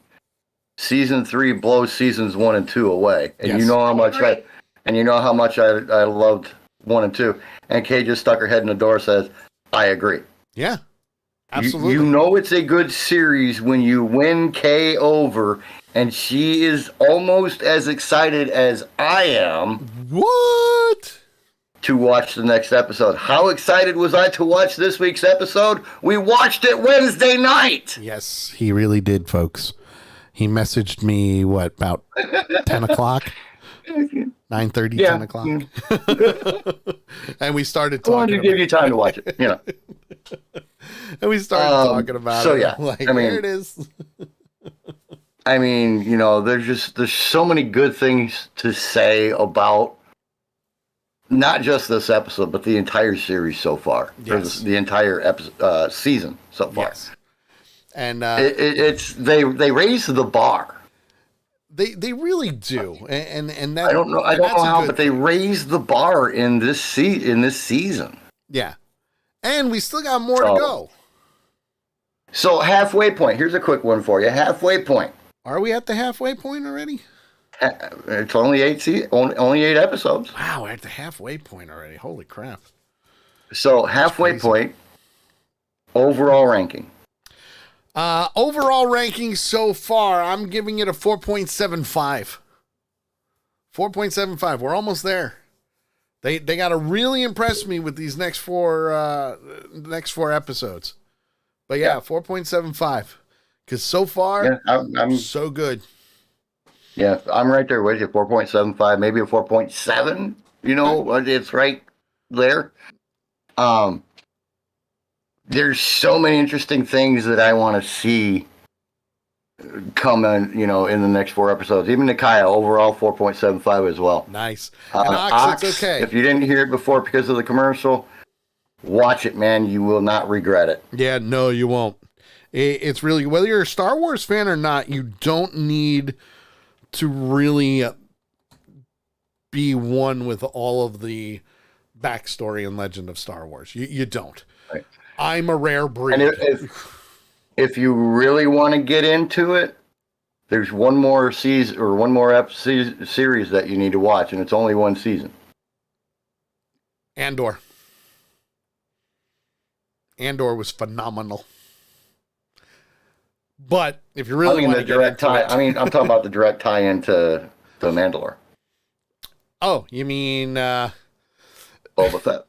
season 3 blows seasons 1 and 2 away, and you know how much I loved 1 and 2. And Kay just stuck her head in the door, and says, "I agree." Yeah, absolutely. You know it's a good series when you win Kay over, and she is almost as excited as I am. What? To watch the next episode. How excited was I to watch this week's episode? We watched it Wednesday night. Yes, he really did, folks. He messaged me, about 10 o'clock? 9:30, 10 o'clock? And we started talking. I wanted to give you time to watch it, you know. And we started talking about it. So, yeah. There it is. I mean, you know, there's so many good things to say about not just this episode, but the entire series so far. Yes. The entire season so far. Yes. And they raise the bar. They really do, and that, I don't know how, but they raised the bar in this season. Yeah, and we still got more to go. So halfway point. Here's a quick one for you. Halfway point. Are we at the halfway point already? It's only 8 episodes. Wow, we're at the halfway point already. Holy crap! So halfway point. Overall ranking. Overall ranking so far, I'm giving it a 4.75. 4.75. We're almost there. They got to really impress me with these next four episodes. But yeah. 4.75. Because so far, I'm so good. Yeah, I'm right there with you. 4.75, maybe a 4.7. You know, it's right there. There's so many interesting things that I want to see come in, you know, in the next 4 episodes. Even Nakia, overall 4.75 as well. Nice. And Ox, it's okay. If you didn't hear it before because of the commercial, watch it, man. You will not regret it. Yeah, no, you won't. It's really, whether you're a Star Wars fan or not, you don't need to really be one with all of the backstory and legend of Star Wars. You don't. Right. I'm a rare breed. And if you really want to get into it, there's one more season or one more series that you need to watch, and it's only 1 season. Andor was phenomenal. But if you really want to get into it, I'm talking about the direct tie-in to the Mandalorian. Oh, you mean Boba Fett?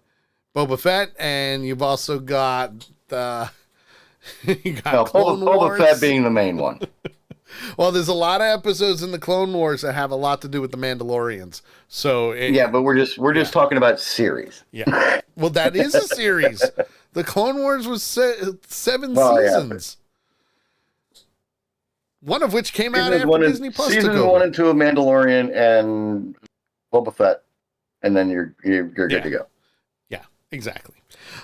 Boba Fett, and you've also got Clone Boba Wars. Fett being the main one. Well, there's a lot of episodes in the Clone Wars that have a lot to do with the Mandalorians. So but we're just talking about series. Yeah. Well, that is a series. The Clone Wars was 7 seasons. One of which came out Seasons after one Disney Plus took season over. 1 and 2 of Mandalorian and Boba Fett, and then you're good to go. Yeah, exactly.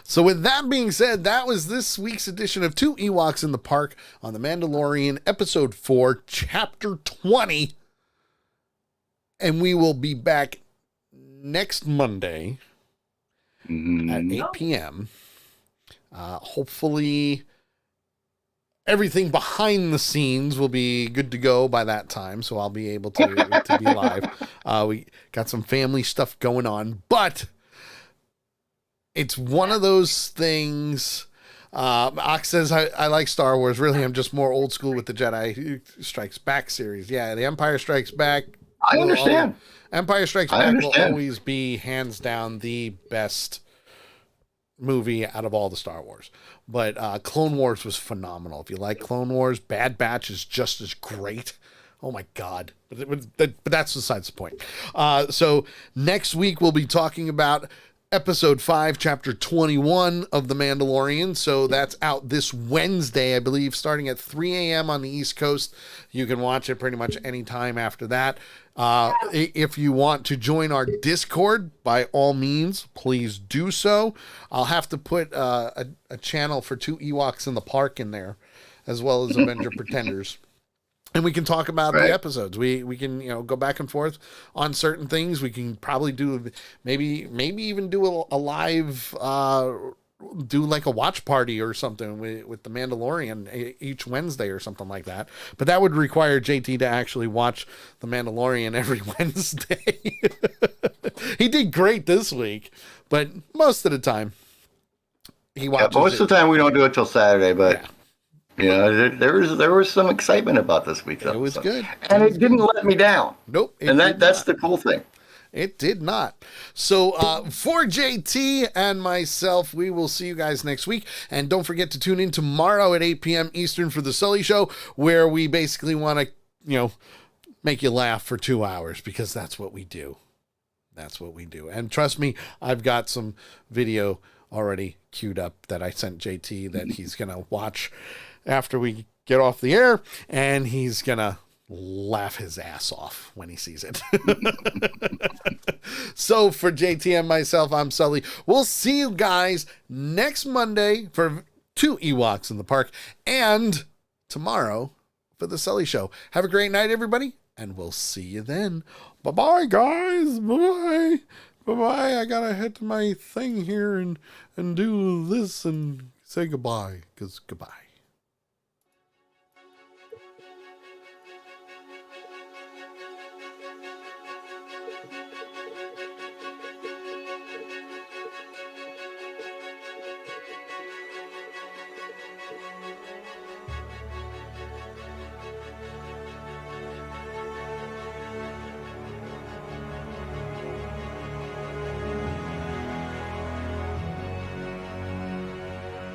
So with that being said, that was this week's edition of Two Ewoks in the Park on The Mandalorian, Episode 4, Chapter 20. And we will be back next Monday at 8 p.m. Hopefully everything behind the scenes will be good to go by that time, so I'll be able to be live. We got some family stuff going on, but it's one of those things. Ox says, I like Star Wars. Really, I'm just more old school with the Jedi Strikes Back series. Yeah, The Empire Strikes Back. I understand. Empire Strikes I Back understand. will always be hands down the best movie out of all the Star Wars. But Clone Wars was phenomenal. If you like Clone Wars, Bad Batch is just as great. Oh my God. But that's besides the point. So next week we'll be talking about Episode 5, Chapter 21 of The Mandalorian. So that's out this Wednesday, I believe, starting at 3 a.m. on the East Coast. You can watch it pretty much any time after that. If you want to join our Discord, by all means, please do so. I'll have to put a channel for Two Ewoks in the Park in there, as well as Avenger Pretenders. And we can talk about the episodes. We can, go back and forth on certain things. We can probably do maybe even do a live, do like a watch party or something with the Mandalorian each Wednesday or something like that. But that would require JT to actually watch the Mandalorian every Wednesday. He did great this week, but most of the time he watches. Yeah, most of the time we don't do it till Saturday, but. Yeah. There was some excitement about this week's episode. It was good. And it didn't let me down. Nope. And that's the cool thing. It did not. So for JT and myself, we will see you guys next week. And don't forget to tune in tomorrow at 8 p.m. Eastern for The Sully Show, where we basically want to, make you laugh for 2 hours, because that's what we do. That's what we do. And trust me, I've got some video already queued up that I sent JT that he's going to watch after we get off the air, and he's gonna laugh his ass off when he sees it. So for JT and myself, I'm Sully. We'll see you guys next Monday for Two Ewoks in the Park, and tomorrow for The Sully Show. Have a great night, everybody, and we'll see you then. Bye-bye, guys. Bye-bye. Bye-bye. I gotta head to my thing here and do this and say goodbye, because goodbye.